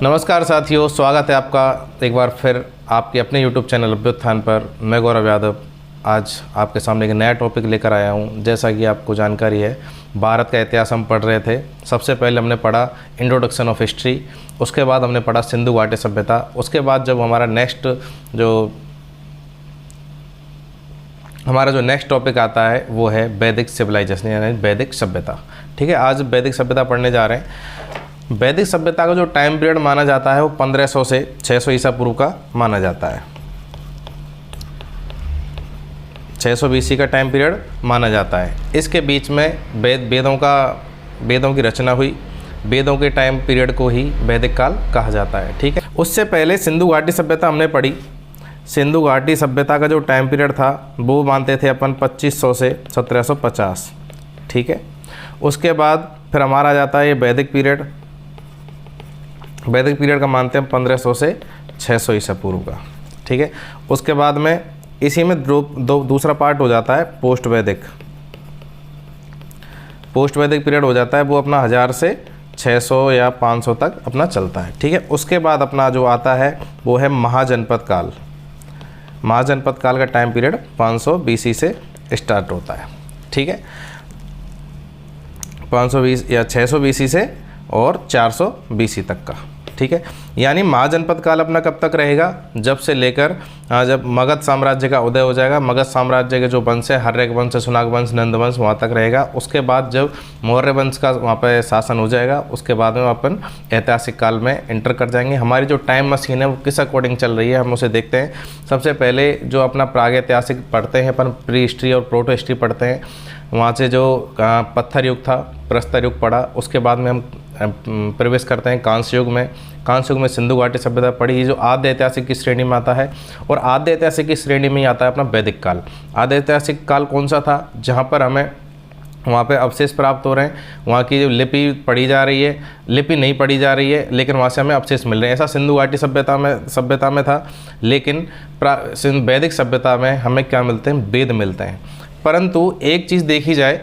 नमस्कार साथियों, स्वागत है आपका एक बार फिर आपके अपने YouTube चैनल अभ्युत्थान पर। मैं गौरव यादव आज आपके सामने एक नया टॉपिक लेकर आया हूं। जैसा कि आपको जानकारी है, भारत का इतिहास हम पढ़ रहे थे। सबसे पहले हमने पढ़ा इंट्रोडक्शन ऑफ हिस्ट्री, उसके बाद हमने पढ़ा सिंधु घाटी सभ्यता। उसके बाद जब हमारा नेक्स्ट टॉपिक आता है वो है वैदिक सिविलाइजेशन यानी वैदिक सभ्यता। ठीक है, आज वैदिक सभ्यता पढ़ने जा रहे हैं। वैदिक सभ्यता का जो टाइम पीरियड माना जाता है वो 1500 से 600 ईसा पूर्व का माना जाता है। 600 BC का टाइम पीरियड माना जाता है। इसके बीच में वेदों की रचना हुई। वेदों के टाइम पीरियड को ही वैदिक काल कहा जाता है। ठीक है, उससे पहले सिंधु घाटी सभ्यता हमने पढ़ी। सिंधु घाटी सभ्यता का जो टाइम पीरियड था वो मानते थे अपन 2500 से 1750। ठीक है, उसके बाद फिर हमारा जाता है ये वैदिक पीरियड। वैदिक पीरियड का मानते हैं 1500 से 600 ईसा पूर्व का। ठीक है, उसके बाद में इसी में दूसरा पार्ट हो जाता है पोस्ट वैदिक। पोस्ट वैदिक पीरियड हो जाता है वो अपना 1000 से 600 या 500 तक अपना चलता है। ठीक है, उसके बाद अपना जो आता है वो है महाजनपद काल। महाजनपद काल का टाइम पीरियड 500 BC से स्टार्ट होता है। ठीक है, 520 या 600 BC से और 400 BC तक का। ठीक है, यानी महाजनपद काल अपना कब तक रहेगा? जब से लेकर जब मगध साम्राज्य का उदय हो जाएगा। मगध साम्राज्य के जो वंश है, हर्यक वंश, सुनाग वंश, नंद वंश, वहाँ तक रहेगा। उसके बाद जब मौर्य वंश का वहाँ पर शासन हो जाएगा, उसके बाद में अपन ऐतिहासिक काल में एंटर कर जाएंगे। हमारी जो टाइम मशीन है वो किस अकॉर्डिंग चल रही है हम उसे देखते हैं। सबसे पहले जो अपना प्रागैतिहासिक पढ़ते हैं अपन, प्री हिस्ट्री और प्रोटो हिस्ट्री पढ़ते हैं। वहाँ से जो पत्थर युग था, प्रस्तर युग पढ़ा। उसके बाद में हम प्रवेश करते हैं कांस्य युग में। कांस्य युग में सिंधु घाटी सभ्यता पढ़ी, जो आद्य ऐतिहासिक की श्रेणी में आता है। और आद्य ऐतिहासिक की श्रेणी में ही आता है अपना वैदिक काल। आद्य ऐतिहासिक काल कौन सा था? जहाँ पर हमें वहाँ पे अवशेष प्राप्त हो रहे हैं, वहाँ की जो लिपि पढ़ी जा रही है, लिपि नहीं पढ़ी जा रही है, लेकिन वहाँ से हमें अवशेष मिल रहे हैं। ऐसा सिंधु घाटी सभ्यता में था। लेकिन वैदिक सभ्यता में हमें क्या मिलते हैं? वेद मिलते हैं। परंतु एक चीज़ देखी जाए,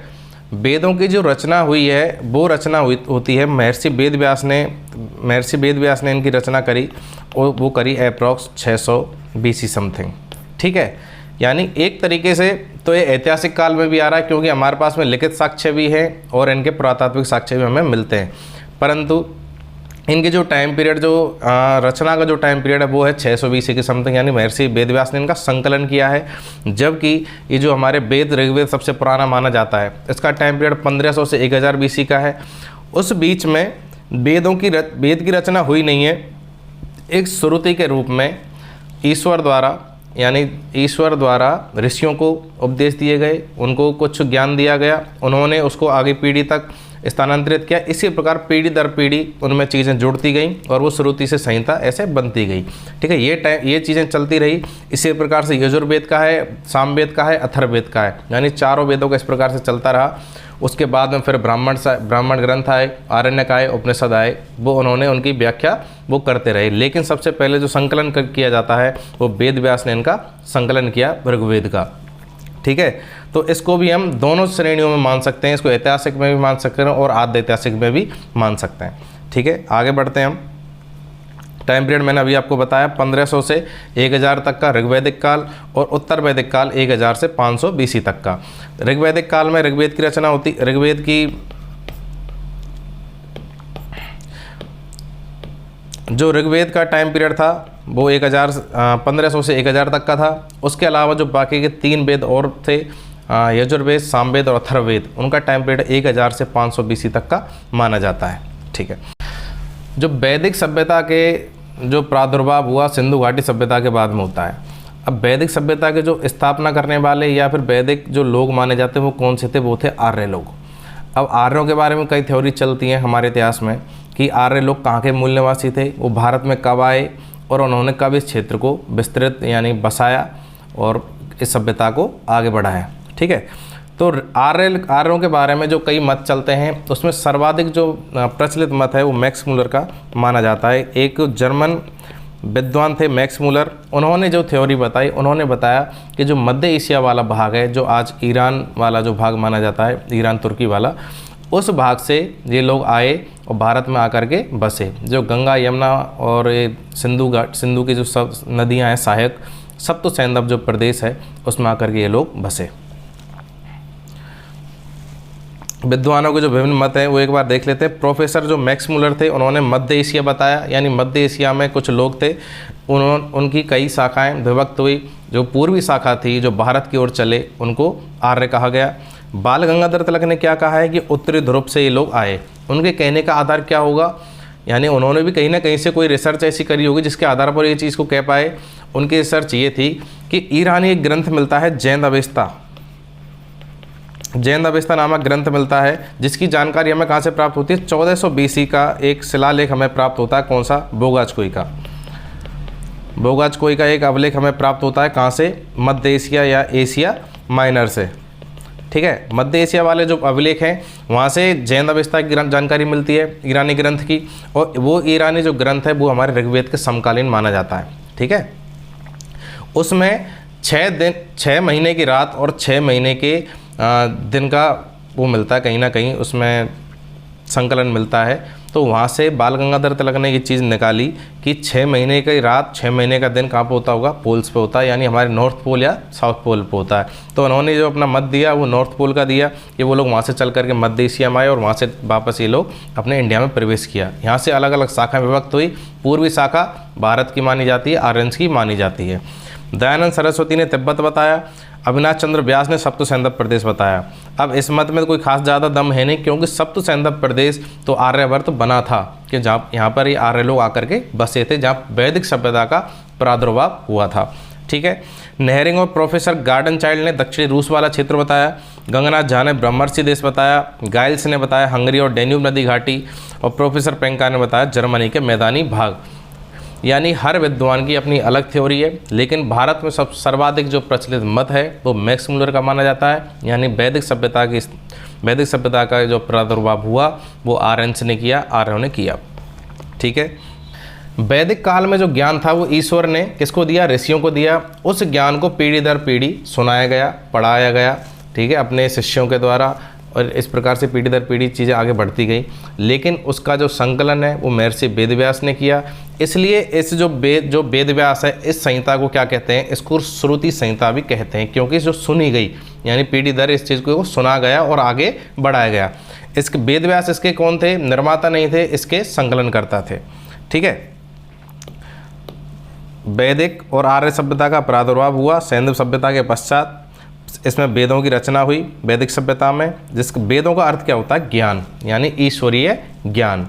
वेदों की जो रचना हुई है वो रचना होती है महर्षि वेद व्यास ने इनकी रचना करी, और वो करी अप्रॉक्स 600 BC समथिंग। ठीक है, यानी एक तरीके से तो ये ऐतिहासिक काल में भी आ रहा है, क्योंकि हमारे पास में लिखित साक्ष्य भी हैं और इनके पुरातात्विक साक्ष्य भी हमें मिलते हैं। परंतु इनके जो टाइम पीरियड, जो रचना का जो टाइम पीरियड है वो है 600 BC के समथिंग, यानी महर्षि वेद व्यास ने इनका संकलन किया है। जबकि ये जो हमारे वेद, ऋग्वेद सबसे पुराना माना जाता है, इसका टाइम पीरियड 1500 से 1000 BC का है। उस बीच में वेद की रचना हुई नहीं है। एक श्रुति के रूप में ईश्वर द्वारा ऋषियों को उपदेश दिए गए, उनको कुछ ज्ञान दिया गया, उन्होंने उसको आगे पीढ़ी तक स्थानांतरित किया। इसी प्रकार पीढ़ी दर पीढ़ी उनमें चीज़ें जुड़ती गईं और वो श्रुति से संहिता ऐसे बनती गई। ठीक है, ये चीज़ें चलती रही। इसी प्रकार से यजुर्वेद का है, सामवेद का है, अथर्ववेद का है, यानी चारों वेदों का इस प्रकार से चलता रहा। उसके बाद में फिर ब्राह्मण ग्रंथ आए, आरण्यक आए, उपनिषद आए, वो उन्होंने उनकी व्याख्या वो करते रहे। लेकिन सबसे पहले जो संकलन किया जाता है वो वेद व्यास ने इनका संकलन किया, ऋग्वेद का। ठीक है, तो इसको भी हम दोनों श्रेणियों में मान सकते हैं। इसको ऐतिहासिक में भी मान सकते हैं और आद्य ऐतिहासिक में भी मान सकते हैं। ठीक है, आगे बढ़ते हैं हम। टाइम पीरियड मैंने अभी आपको बताया 1500 से 1000 तक का ऋग्वैदिक काल, और उत्तर वैदिक काल 1000 से 500 BC तक का। ऋग्वैदिक काल में ऋग्वेद की रचना होती, जो ऋग्वेद का टाइम पीरियड था वो 1500 से 1000 तक का था। उसके अलावा जो बाकी के 3 वेद और थे, यजुर्वेद, सामवेद और अथर्ववेद, उनका टाइम पीरियड 1000 से 500 BC तक का माना जाता है। ठीक है, जो वैदिक सभ्यता के जो प्रादुर्भाव हुआ सिंधु घाटी सभ्यता के बाद में होता है। अब वैदिक सभ्यता के जो स्थापना करने वाले या फिर वैदिक जो लोग माने जाते हैं वो कौन से थे? वो थे आर्य लोग। अब आर्यों के बारे में कई थ्योरी चलती हैं हमारे इतिहास में कि आर्य लोग कहाँ के मूल निवासी थे, वो भारत में कब आए और उन्होंने कब इस क्षेत्र को विस्तृत यानी बसाया और इस सभ्यता को आगे बढ़ाया। ठीक है, तो आर्यों के बारे में जो कई मत चलते हैं उसमें सर्वाधिक जो प्रचलित मत है वो मैक्स मूलर का माना जाता है। एक जर्मन विद्वान थे मैक्स मूलर, उन्होंने जो थ्योरी बताई, उन्होंने बताया कि जो मध्य एशिया वाला भाग है, जो आज ईरान वाला जो भाग माना जाता है, ईरान तुर्की वाला, उस भाग से ये लोग आए और भारत में आकर के बसे। जो गंगा, यमुना और ये सिंधु की जो सब नदियाँ हैं, सहायक सप्त सैंधव जो प्रदेश है उसमें आकर के ये लोग बसे। विद्वानों के जो विभिन्न मत हैं वो एक बार देख लेते हैं। प्रोफेसर जो मैक्स मुलर थे उन्होंने मध्य एशिया बताया, यानी मध्य एशिया में कुछ लोग थे, उनकी कई शाखाएं विभक्त हुई। जो पूर्वी शाखा थी जो भारत की ओर चले उनको आर्य कहा गया। बाल गंगाधर तिलक ने क्या कहा है कि उत्तरी ध्रुव से ये लोग आए। उनके कहने का आधार क्या होगा, यानी उन्होंने भी कहीं ना कहीं से कोई रिसर्च ऐसी करी होगी जिसके आधार पर ये चीज़ को कह पाए। उनकी रिसर्च ये थी कि ईरानी एक ग्रंथ मिलता है जैन अवेस्ता नामक ग्रंथ मिलता है, जिसकी जानकारी हमें कहाँ से प्राप्त होती है, 1400 BC का एक शिलालेख हमें प्राप्त होता है। कौन सा? बोगाचकोई का एक अभिलेख हमें प्राप्त होता है। कहाँ से? मध्य एशिया या एशिया माइनर से। ठीक है, मध्य एशिया वाले जो अभिलेख हैं वहाँ से जैन अवेस्ता की जानकारी मिलती है ईरानी ग्रंथ की, और वो ईरानी जो ग्रंथ है वो हमारे ऋग्वेद के समकालीन माना जाता है। ठीक है, उसमें 6 महीने की रात और 6 महीने के दिन का वो मिलता है, कहीं ना कहीं उसमें संकलन मिलता है। तो वहाँ से बाल गंगाधर तिलक ने ये चीज़ निकाली कि 6 महीने की रात 6 महीने का दिन कहाँ पे होता होगा, पोल्स पे होता है, यानी हमारे नॉर्थ पोल या साउथ पोल पे होता है। तो उन्होंने जो अपना मत दिया वो नॉर्थ पोल का दिया कि वो लोग वहाँ से चल करके मध्य एशिया में आए और वहाँ से वापस ये लोग अपने इंडिया में प्रवेश किया। यहाँ से अलग अलग शाखा विभक्त हुई। पूर्वी शाखा भारत की मानी जाती है, आर्यंस की मानी जाती है। दयानंद सरस्वती ने तिब्बत बताया। अविनाश चंद्र व्यास ने सप्त सैंधव प्रदेश बताया। अब इस मत में कोई खास ज़्यादा दम है नहीं, क्योंकि सप्त सैंधव प्रदेश तो आर्यवर्त बना था कि जहाँ यहाँ पर ये आर्य लोग आकर के बसे थे, जहाँ वैदिक सभ्यता का प्रादुर्भाव हुआ था। ठीक है, नेहरिंग और प्रोफेसर गार्डन चाइल्ड ने दक्षिणी रूस वाला क्षेत्र बताया। गंगानाथ झा ने ब्रह्मर्षि देश बताया। गाइल्स ने बताया हंगरी और डेन्यूब नदी घाटी, और प्रोफेसर पेंका ने बताया जर्मनी के मैदानी भाग। यानी हर विद्वान की अपनी अलग थ्योरी है, लेकिन भारत में सर्वाधिक जो प्रचलित मत है वो मैक्स मुलर का माना जाता है। यानी वैदिक सभ्यता का जो प्रादुर्भाव हुआ वो आर्यंस ने किया, आर्यों ने किया। ठीक है, वैदिक काल में जो ज्ञान था वो ईश्वर ने किसको दिया, ऋषियों को दिया। उस ज्ञान को पीढ़ी दर पीढ़ी सुनाया गया, पढ़ाया गया। ठीक है, अपने शिष्यों के द्वारा, और इस प्रकार से पीढ़ी दर पीढ़ी चीज़ें आगे बढ़ती गई। लेकिन उसका जो संकलन है वो महर्षि वेदव्यास ने किया। इसलिए इस जो वेदव्यास है, इस संहिता को क्या कहते हैं, इसको श्रुति संहिता भी कहते हैं, क्योंकि जो सुनी गई यानी पीढ़ी दर इस चीज़ को सुना गया और आगे बढ़ाया गया। इसके वेदव्यास इसके कौन थे, निर्माता नहीं थे, इसके संकलनकर्ता थे। ठीक है, वैदिक और आर्य सभ्यता का प्रादुर्भाव हुआ सैंधव सभ्यता के पश्चात। इसमें वेदों की रचना हुई वैदिक सभ्यता में, जिसके वेदों का अर्थ क्या होता है, ज्ञान, यानी ईश्वरीय ज्ञान।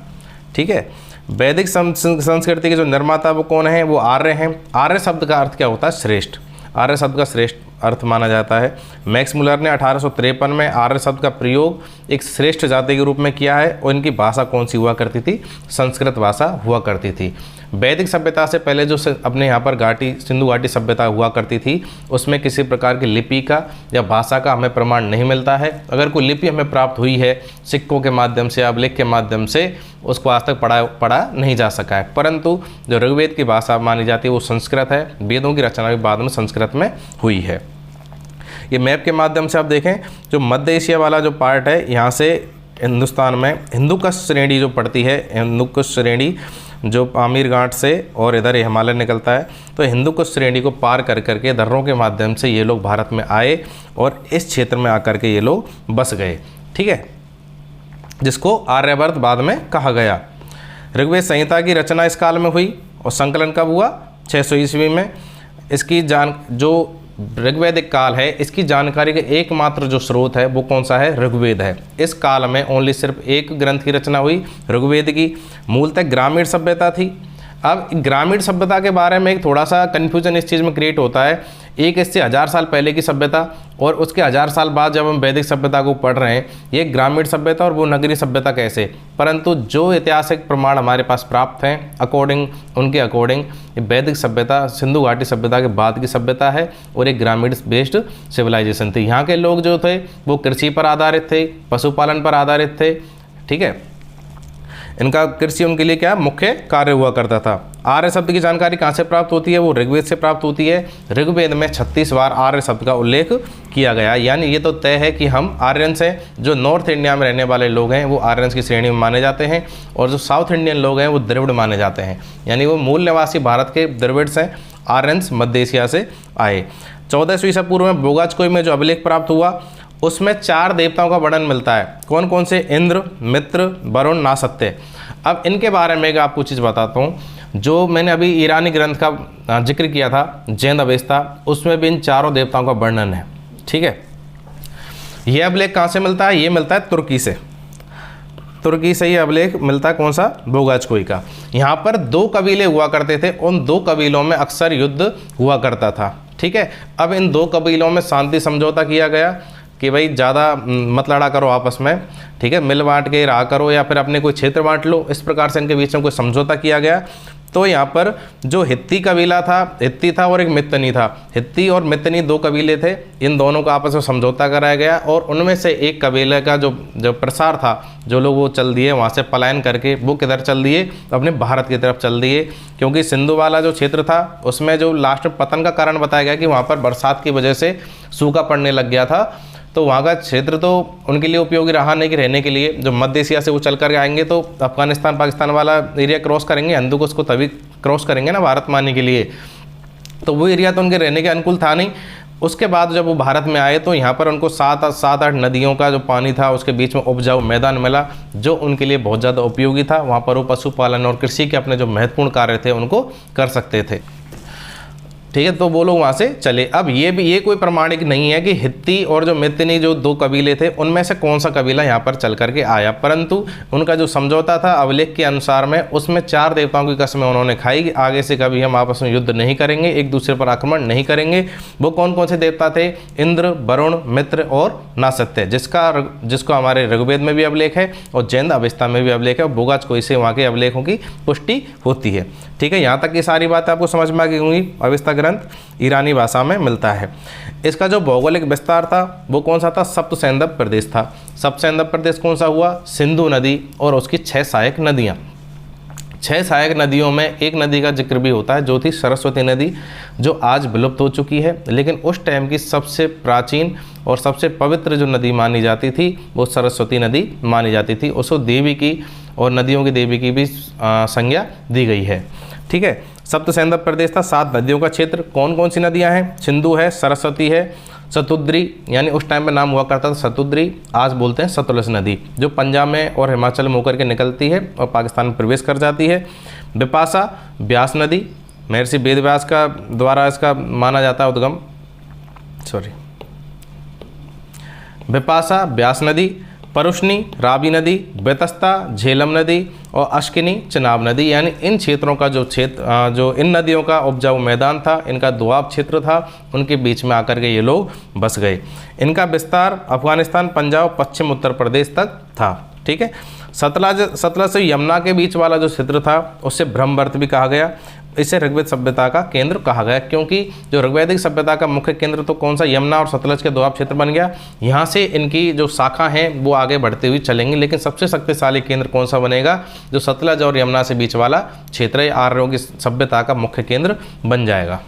ठीक है, वैदिक संस्कृति के जो निर्माता वो कौन है, वो आर्य हैं। आर्य शब्द का अर्थ क्या होता है, श्रेष्ठ। आर्य शब्द का श्रेष्ठ अर्थ माना जाता है। मैक्स मुलर ने 1853 में आर्य शब्द का प्रयोग एक श्रेष्ठ जाति के रूप में किया है, और इनकी भाषा कौन सी हुआ करती थी, संस्कृत भाषा हुआ करती थी। वैदिक सभ्यता से पहले जो अपने यहाँ पर सिंधु घाटी सभ्यता हुआ करती थी, उसमें किसी प्रकार की लिपि का या भाषा का हमें प्रमाण नहीं मिलता है। अगर कोई लिपि हमें प्राप्त हुई है सिक्कों के माध्यम से, अभिलेख के माध्यम से, उसको आज तक पढ़ा नहीं जा सका है। परंतु जो ऋग्वेद की भाषा मानी जाती है वो संस्कृत है। वेदों की रचना भी बाद में संस्कृत में हुई है। ये मैप के माध्यम से आप देखें, जो मध्य एशिया वाला जो पार्ट है, यहाँ से हिंदुस्तान में हिंदुकुश श्रेणी जो पड़ती है, हिंदुकुश श्रेणी जो पामीर घाट से और इधर हिमालय निकलता है, तो हिंदुकुश श्रेणी को पार कर करके दर्रों के माध्यम से ये लोग भारत में आए और इस क्षेत्र में आकर के ये लोग बस गए। ठीक है, जिसको आर्यवर्त बाद में कहा गया। ऋग्वेद संहिता की रचना इस काल में हुई और संकलन कब हुआ, 600 ईस्वी में। इसकी जो ऋग्वैदिक काल है, इसकी जानकारी का एकमात्र जो स्रोत है वो कौन सा है, ऋग्वेद है। इस काल में ओनली सिर्फ एक ग्रंथ की रचना हुई ऋग्वेद की। मूलतः ग्रामीण सभ्यता थी। अब ग्रामीण सभ्यता के बारे में एक थोड़ा सा कन्फ्यूजन इस चीज़ में क्रिएट होता है। एक इससे 1000 साल पहले की सभ्यता और उसके 1000 साल बाद जब हम वैदिक सभ्यता को पढ़ रहे हैं, ये ग्रामीण सभ्यता और वो नगरीय सभ्यता कैसे। परंतु जो ऐतिहासिक प्रमाण हमारे पास प्राप्त हैं उनके अकॉर्डिंग वैदिक सभ्यता सिंधु घाटी सभ्यता के बाद की सभ्यता है और एक ग्रामीण बेस्ड सिविलाइजेशन थी। यहाँ के लोग जो थे वो कृषि पर आधारित थे, पशुपालन पर आधारित थे। ठीक है, इनका कृषि उनके लिए क्या मुख्य कार्य हुआ करता था। आर्य शब्द की जानकारी कहाँ से प्राप्त होती है, वो ऋग्वेद से प्राप्त होती है। ऋग्वेद में 36 बार आर्य शब्द का उल्लेख किया गया, यानी ये तो तय है कि हम आर्यंस हैं। जो नॉर्थ इंडिया में रहने वाले लोग हैं वो आर्यंस की श्रेणी में माने जाते हैं, और जो साउथ इंडियन लोग हैं वो द्रविड़ माने जाते हैं, यानी वो मूल निवासी भारत के द्रविड्स हैं। आर्यंस मध्य एशिया से आए। 1400 ईसा पूर्व में बोगाचकोई में जो अभिलेख प्राप्त हुआ उसमें 4 देवताओं का वर्णन मिलता है। कौन कौन से? इंद्र, मित्र, वरुण, नासत्य। अब इनके बारे में एक आपको चीज़ बताता हूँ। जो मैंने अभी ईरानी ग्रंथ का जिक्र किया था, जैन अवेस्ता, उसमें भी इन चारों देवताओं का वर्णन है। ठीक है, यह अभिलेख कहाँ से मिलता है? ये मिलता है तुर्की से। तुर्की से ये अभिलेख मिलता है। कौन सा? बोगाचकोई का। यहाँ पर 2 कबीले हुआ करते थे, उन 2 कबीलों में अक्सर युद्ध हुआ करता था। ठीक है, अब इन 2 कबीलों में शांति समझौता किया गया कि भाई ज़्यादा मत लड़ा करो आपस में, ठीक है, मिल बांट के रहा करो या फिर अपने कोई क्षेत्र बांट लो। इस प्रकार से इनके बीच में कोई समझौता किया गया। तो यहाँ पर जो हित्ती कबीला था, हित्ती था और एक मित्तनी था। हित्ती और मित्तनी 2 कबीले थे, इन दोनों का आपस में समझौता कराया गया, और उनमें से एक कबीले का जो प्रसार था, जो लोग वो चल दिए वहाँ से पलायन करके, वो किधर चल दिए? अपने भारत की तरफ चल दिए, क्योंकि सिंधु वाला जो क्षेत्र था उसमें जो लास्ट में पतन का कारण बताया गया कि वहाँ पर बरसात की वजह से सूखा पड़ने लग गया था। तो वहाँ का क्षेत्र तो उनके लिए उपयोगी रहा नहीं कि रहने के लिए। जो मध्य एशिया से वो चल कर आएंगे तो अफगानिस्तान पाकिस्तान वाला एरिया क्रॉस करेंगे, हिंदू को उसको तभी क्रॉस करेंगे ना भारत में आने के लिए, तो वो एरिया तो उनके रहने के अनुकूल था नहीं। उसके बाद जब वो भारत में आए तो यहाँ पर उनको 7-8 नदियों का जो पानी था उसके बीच में उपजाऊ मैदान मिला, जो उनके लिए बहुत ज़्यादा उपयोगी था। वहाँ पर वो पशुपालन और कृषि के अपने जो महत्वपूर्ण कार्य थे उनको कर सकते थे। ठीक है, तो वो लोग वहाँ से चले। अब ये कोई प्रमाणिक नहीं है कि हित्ती और जो मित्तनी जो 2 कबीले थे उनमें से कौन सा कबीला यहाँ पर चल करके आया, परंतु उनका जो समझौता था अभिलेख के अनुसार में, उसमें 4 देवताओं की कसमें उन्होंने खाई कि आगे से कभी हम आपस में युद्ध नहीं करेंगे, एक दूसरे पर आक्रमण नहीं करेंगे। वो कौन कौन से देवता थे? इंद्र, वरुण, मित्र और नासत्य, जिसको हमारे ऋग्वेद में भी अभिलेख है और जैन अवेस्ता में भी अभिलेख है, और बोगाचकोई से वहाँ के अभिलेखों की पुष्टि होती है। ठीक है, यहाँ तक की सारी बातें आपको समझ में आ गई होंगी। अवेस्ता ग्रंथ ईरानी भाषा में मिलता है। इसका जो भौगोलिक विस्तार था वो कौन सा था? सप्तसैंधव प्रदेश था। सप्तसैंधव प्रदेश कौन सा हुआ? सिंधु नदी और उसकी 6 सहायक नदियाँ। 6 सहायक नदियों में एक नदी का जिक्र भी होता है जो थी सरस्वती नदी, जो आज विलुप्त हो चुकी है, लेकिन उस टाइम की सबसे प्राचीन और सबसे पवित्र जो नदी मानी जाती थी वो सरस्वती नदी मानी जाती थी। उसको देवी की और नदियों की देवी की भी संज्ञा दी गई है। ठीक है, सप्तसैंधव प्रदेश था, 7 नदियों का क्षेत्र। कौन कौन सी नदियां हैं? सिंधु है, सरस्वती है, सतुद्री, यानी उस टाइम में नाम हुआ करता था सतुद्री, आज बोलते हैं सतलज नदी, जो पंजाब में और हिमाचल में होकर के निकलती है और पाकिस्तान में प्रवेश कर जाती है। बिपाशा, ब्यास नदी, महर्षि वेद व्यास का द्वारा इसका माना जाता है उद्गम। बिपाशा, ब्यास नदी, परुष्णी, रावी नदी, बेतस्ता, झेलम नदी और अश्किनी, चिनाब नदी, यानी इन क्षेत्रों का जो इन नदियों का उपजाऊ मैदान था, इनका दुआब क्षेत्र था, उनके बीच में आकर के ये लोग बस गए। इनका विस्तार अफगानिस्तान, पंजाब, पश्चिम उत्तर प्रदेश तक था। ठीक है, सतलज से यमुना के बीच वाला जो क्षेत्र था उससे ब्रह्मवर्त भी कहा गया। इसे ऋग्वेद सभ्यता का केंद्र कहा गया, क्योंकि जो ऋग्वैदिक सभ्यता का मुख्य केंद्र तो कौन सा? यमुना और सतलज के दोआब क्षेत्र बन गया। यहाँ से इनकी जो शाखा हैं वो आगे बढ़ते हुए चलेंगे, लेकिन सबसे शक्तिशाली केंद्र कौन सा बनेगा? जो सतलज और यमुना से बीच वाला क्षेत्र है, आर्यों की सभ्यता का मुख्य केंद्र बन जाएगा।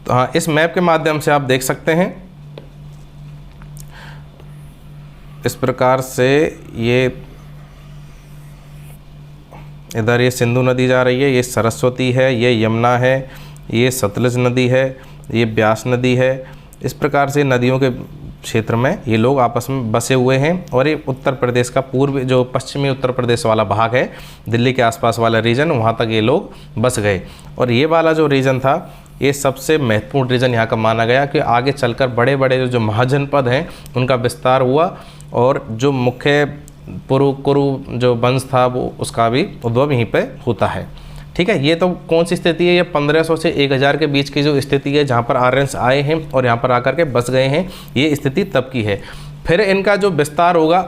तो हाँ, इस मैप के माध्यम से आप देख सकते हैं इस प्रकार से। ये इधर ये सिंधु नदी जा रही है, ये सरस्वती है, ये यमुना है, ये सतलज नदी है, ये ब्यास नदी है। इस प्रकार से नदियों के क्षेत्र में ये लोग आपस में बसे हुए हैं। और ये उत्तर प्रदेश का पूर्व जो पश्चिमी उत्तर प्रदेश वाला भाग है, दिल्ली के आसपास वाला रीजन, वहाँ तक ये लोग बस गए। और ये वाला जो रीजन था ये सबसे महत्वपूर्ण रीजन यहाँ का माना गया कि आगे चलकर बड़े बड़े जो महाजनपद हैं उनका विस्तार हुआ, और जो मुख्य कुरु जो वंश था वो उसका भी उद्भव यहीं पे होता है। ठीक है, ये तो कौन सी स्थिति है? ये 1500 से 1000 के बीच की जो स्थिति है, जहाँ पर आर्यंस आए हैं और यहाँ पर आकर के बस गए हैं, ये स्थिति तब की है। फिर इनका जो विस्तार होगा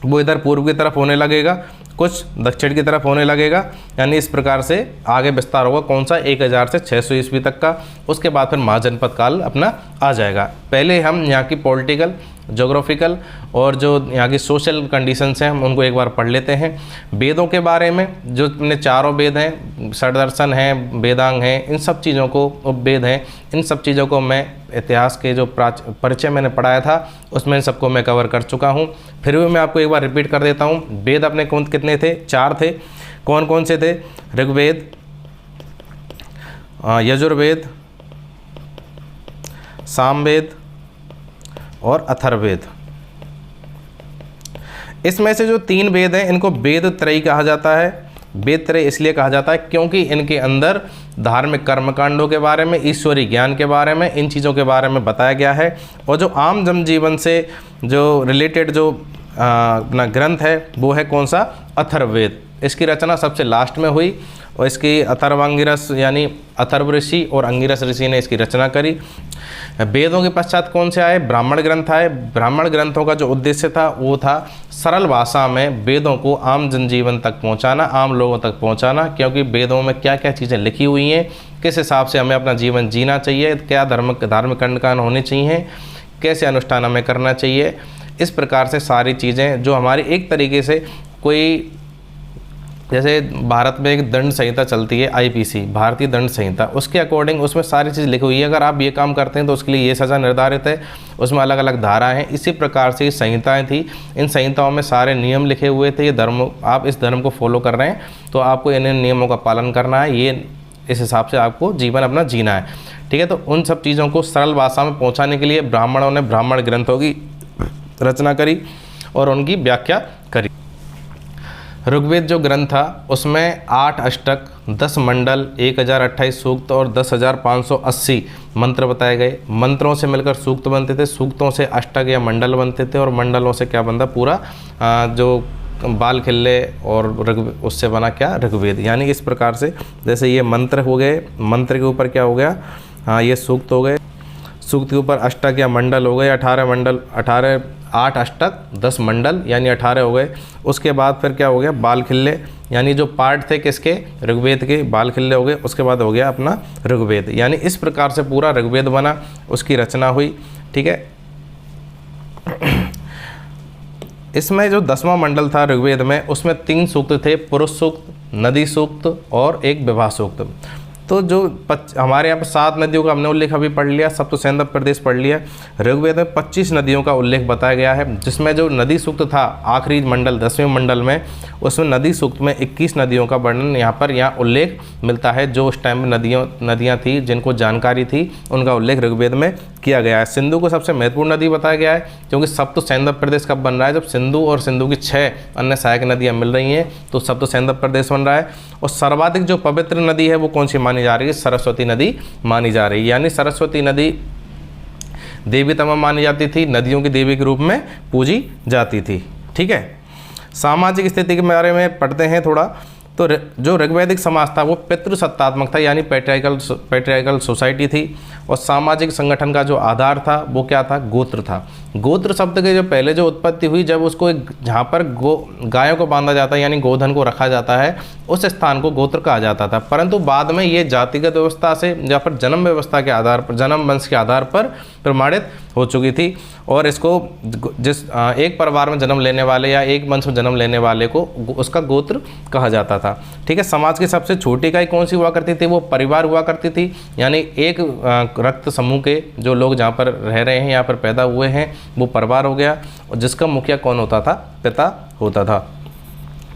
वो इधर पूर्व की तरफ होने लगेगा, कुछ दक्षिण की तरफ होने लगेगा, यानी इस प्रकार से आगे विस्तार होगा। कौन सा? 1000 से 600 ईस्वी तक का। उसके बाद फिर महाजनपद काल अपना आ जाएगा। पहले हम यहाँ की पॉलिटिकल, ज्योग्राफिकल और जो यहाँ की सोशल कंडीशंस हैं हम उनको एक बार पढ़ लेते हैं। वेदों के बारे में, जो अपने चारों वेद हैं, षड्दर्शन हैं, वेदांग हैं, इन सब चीज़ों को, उपवेद हैं, इन सब चीज़ों को मैं इतिहास के जो परिचय मैंने पढ़ाया था उसमें सबको मैं कवर कर चुका हूँ। फिर भी मैं आपको एक बार रिपीट कर देता हूँ। वेद अपने कौन कितने थे? 4 थे। कौन कौन से थे? ऋग्वेद, यजुर्वेद, सामवेद और अथर्ववेद। इसमें से जो 3 वेद हैं इनको वेद त्रयी कहा जाता है। वेद त्रय इसलिए कहा जाता है क्योंकि इनके अंदर धार्मिक कर्मकांडों के बारे में, ईश्वरीय ज्ञान के बारे में, इन चीज़ों के बारे में बताया गया है। और जो आम जनजीवन से जो रिलेटेड जो अपना ग्रंथ है वो है कौन सा? अथर्ववेद। इसकी रचना सबसे लास्ट में हुई और इसकी अथर्वांगिरस यानी अथर्व ऋषि और अंगिरस ऋषि ने इसकी रचना करी। वेदों के पश्चात कौन से आए? ब्राह्मण ग्रंथ आए। ब्राह्मण ग्रंथों का जो उद्देश्य था वो था सरल भाषा में वेदों को आम जनजीवन तक पहुंचाना, आम लोगों तक पहुंचाना, क्योंकि वेदों में क्या क्या चीज़ें लिखी हुई हैं, किस हिसाब से हमें अपना जीवन जीना चाहिए, क्या धार्मिक कर्मकांड होने चाहिए, कैसे अनुष्ठान हमें करना चाहिए, इस प्रकार से सारी चीज़ें जो हमारी एक तरीके से कोई, जैसे भारत में एक दंड संहिता चलती है आईपीसी, भारतीय दंड संहिता, उसके अकॉर्डिंग उसमें सारी चीज़ लिखी हुई है। अगर आप ये काम करते हैं तो उसके लिए ये सज़ा निर्धारित है, उसमें अलग अलग धाराएं हैं। इसी प्रकार से संहिताएं थी, इन संहिताओं में सारे नियम लिखे हुए थे। ये धर्म, आप इस धर्म को फॉलो कर रहे हैं तो आपको इन नियमों का पालन करना है, ये इस हिसाब से आपको जीवन अपना जीना है। ठीक है, तो उन सब चीज़ों को सरल भाषा में पहुँचाने के लिए ब्राह्मणों ने ब्राह्मण ग्रंथों की रचना करी और उनकी व्याख्या करी। ऋग्वेद जो ग्रंथ था उसमें 8 अष्टक, 10 मंडल, 1028 सूक्त और 10,580 मंत्र बताए गए। मंत्रों से मिलकर सूक्त बनते थे, सूक्तों से अष्टक या मंडल बनते थे और मंडलों से क्या बनता? पूरा जो बाल खिल्ले और उससे बना क्या? ऋग्वेद। यानी इस प्रकार से जैसे ये मंत्र हो गए, मंत्र के ऊपर क्या हो गया? हाँ, ये सूक्त हो गए, सूक्त के ऊपर अष्टक या मंडल हो गए, 18 मंडल, 8 अष्टक, 10 मंडल यानी 18 हो गए। उसके बाद फिर क्या हो गया? बाल खिल्ले, यानी जो पार्ट थे किसके? ऋग्वेद के, बाल खिल्ले हो गए। उसके बाद हो गया अपना ऋग्वेद। यानी इस प्रकार से पूरा ऋग्वेद बना, उसकी रचना हुई। ठीक है, इसमें जो 10वां मंडल था ऋग्वेद में, उसमें 3 सूक्त थे, पुरुष सूक्त, नदी सूक्त और एक विवाह सूक्त। तो जो हमारे यहाँ पर 7 नदियों का हमने उल्लेख अभी पढ़ लिया, सप्तसैंधव प्रदेश पढ़ लिया। ऋग्वेद में 25 नदियों का उल्लेख बताया गया है, जिसमें जो नदी सूक्त था आखिरी मंडल 10वें मंडल में, उसमें नदी सूक्त में 21 नदियों का वर्णन यहाँ उल्लेख मिलता है। जो उस टाइम में नदियाँ थी, जिनको जानकारी थी, उनका उल्लेख ऋग्वेद में किया गया है। सिंधु को सबसे महत्वपूर्ण नदी बताया गया है, क्योंकि सप्तसैंधव प्रदेश कब बन रहा है? जब सिंधु और सिंधु की 6 अन्य सहायक नदियाँ मिल रही हैं तो सप्तसैंधव प्रदेश बन रहा है। और सर्वाधिक जो पवित्र नदी है वो कौन सी मानी जा रही है? सरस्वती नदी मानी जा रही है। यानी सरस्वती नदी देवी तमाम मानी जाती थी, नदियों की देवी के रूप में पूजी जाती थी। ठीक है, सामाजिक स्थिति के बारे में पढ़ते हैं थोड़ा। तो जो ऋग्वैदिक समाज था वो पितृसत्तात्मक था, यानी पैट्रियार्कल सोसाइटी थी। और सामाजिक संगठन का जो आधार था वो क्या था? गोत्र था। गोत्र शब्द के जो पहले जो उत्पत्ति हुई, जब उसको जहाँ पर गायों को बांधा जाता है यानी गोधन को रखा जाता है, उस स्थान को गोत्र कहा जाता था। परंतु बाद में ये जातिगत व्यवस्था से या फिर जन्म व्यवस्था के आधार पर, जन्म वंश के आधार पर प्रमाणित हो चुकी थी। और इसको जिस एक परिवार में जन्म लेने वाले या एक वंश में जन्म लेने वाले को उसका गोत्र कहा जाता था। ठीक है, समाज की सबसे छोटी इकाई कौन सी हुआ करती थी? वो परिवार हुआ करती थी। यानी एक रक्त समूह के जो लोग जहाँ पर रह रहे हैं, यहाँ पर पैदा हुए हैं, वो परिवार हो गया। और जिसका मुखिया कौन होता था? पिता होता था।